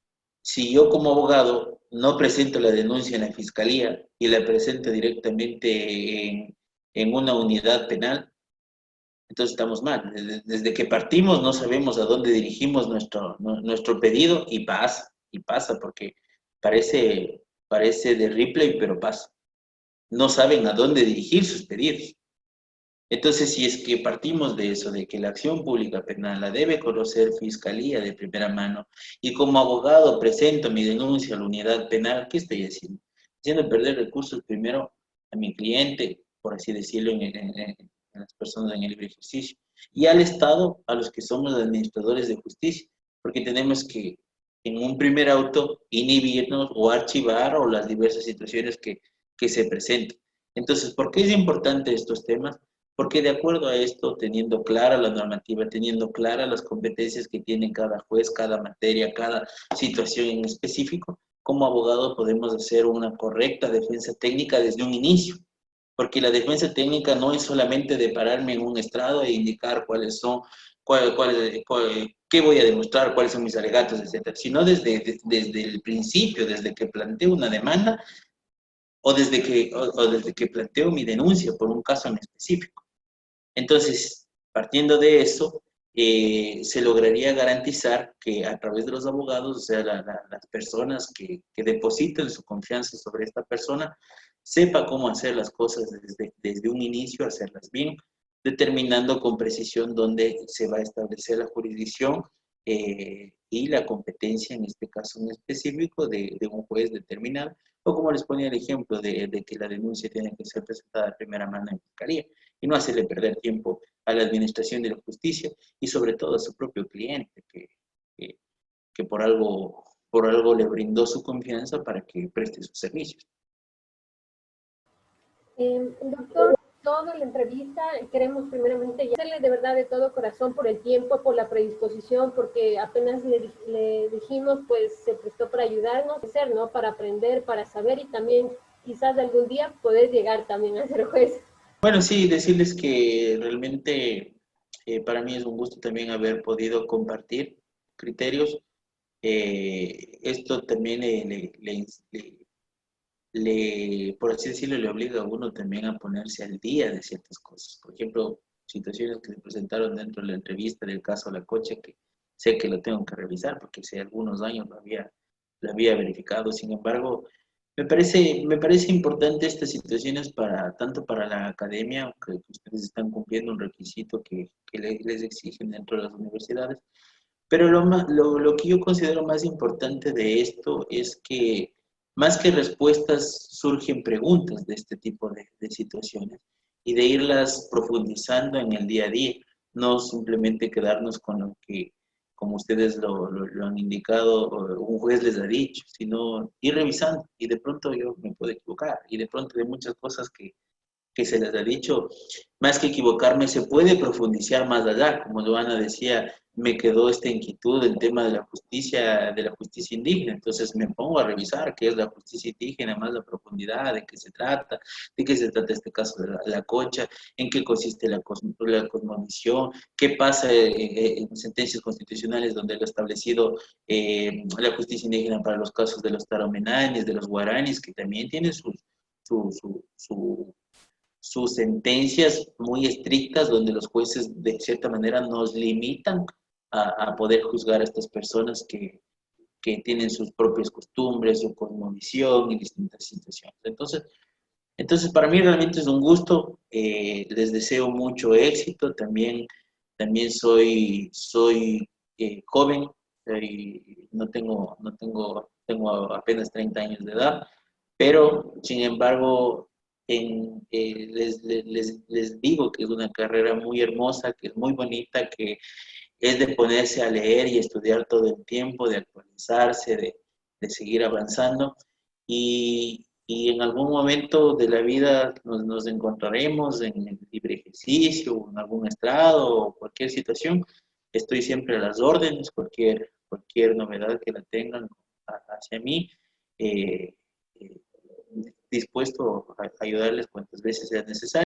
si yo como abogado no presento la denuncia en la fiscalía y la presento directamente en una unidad penal, entonces estamos mal. Desde que partimos no sabemos a dónde dirigimos nuestro pedido y pasa, porque parece de Ripley, pero pasa. No saben a dónde dirigir sus pedidos. Entonces, si es que partimos de eso, de que la acción pública penal la debe conocer Fiscalía de primera mano, y como abogado presento mi denuncia a la unidad penal, ¿qué estoy haciendo? Haciendo perder recursos primero a mi cliente, por así decirlo, en las personas en el libre ejercicio, y al Estado, a los que somos administradores de justicia, porque tenemos que, en un primer auto, inhibirnos o archivar o las diversas situaciones que se presentan. Entonces, ¿por qué es importante estos temas? Porque de acuerdo a esto, teniendo clara la normativa, teniendo claras las competencias que tiene cada juez, cada materia, cada situación en específico, como abogado podemos hacer una correcta defensa técnica desde un inicio. Porque la defensa técnica no es solamente de pararme en un estrado e indicar cuáles son, qué voy a demostrar, cuáles son mis alegatos, etcétera, sino desde el principio, desde que planteo una demanda o desde que planteo mi denuncia por un caso en específico. Entonces, partiendo de eso, se lograría garantizar que a través de los abogados, o sea, las personas que depositan su confianza sobre esta persona, sepa cómo hacer las cosas desde un inicio, hacerlas bien, determinando con precisión dónde se va a establecer la jurisdicción y la competencia, en este caso en específico, de un juez determinado, o como les ponía el ejemplo de que la denuncia tiene que ser presentada de primera mano en fiscalía, y no hacerle perder tiempo a la administración de la justicia y sobre todo a su propio cliente, que por algo le brindó su confianza para que preste sus servicios. Doctor, toda la entrevista queremos primeramente agradecerle de verdad de todo corazón por el tiempo, por la predisposición, porque apenas le dijimos, pues se prestó para ayudarnos, ¿no? Para aprender, para saber y también quizás algún día poder llegar también a ser juez. Bueno, sí, decirles que realmente para mí es un gusto también haber podido compartir criterios Esto también por así decirlo, le obliga a uno también a ponerse al día de ciertas cosas. Por ejemplo, situaciones que se presentaron dentro de la entrevista del caso La Cocha, que sé que lo tengo que revisar porque hace algunos años lo había verificado. Sin embargo, me parece importante estas situaciones tanto para la academia, que ustedes están cumpliendo un requisito que les exigen dentro de las universidades, pero lo que yo considero más importante de esto es que más que respuestas surgen preguntas de este tipo de situaciones y de irlas profundizando en el día a día, no simplemente quedarnos con lo que, como ustedes lo han indicado, o un juez les ha dicho, sino ir revisando y de pronto yo me puedo equivocar y de pronto de muchas cosas que se les ha dicho, más que equivocarme, se puede profundizar más allá, como Luana decía, me quedó esta inquietud del tema de la justicia indígena, entonces me pongo a revisar qué es la justicia indígena, más la profundidad, de qué se trata este caso de la Cocha, en qué consiste la cosmovisión, qué pasa en sentencias constitucionales donde lo establecido la justicia indígena para los casos de los taromenanes, de los guaranis, que también tienen su, su, su sus sentencias muy estrictas donde los jueces de cierta manera nos limitan a poder juzgar a estas personas que tienen sus propias costumbres, su cosmovisión y distintas situaciones. Entonces para mí realmente es un gusto, les deseo mucho éxito, también soy joven, tengo apenas 30 años de edad, pero sin embargo les digo que es una carrera muy hermosa, que es muy bonita, que es de ponerse a leer y estudiar todo el tiempo, de actualizarse, de seguir avanzando. Y en algún momento de la vida nos encontraremos en el libre ejercicio, o en algún estrado, o cualquier situación. Estoy siempre a las órdenes, cualquier novedad que la tengan hacia mí. Eh, eh, Dispuesto a ayudarles cuantas veces sea necesario.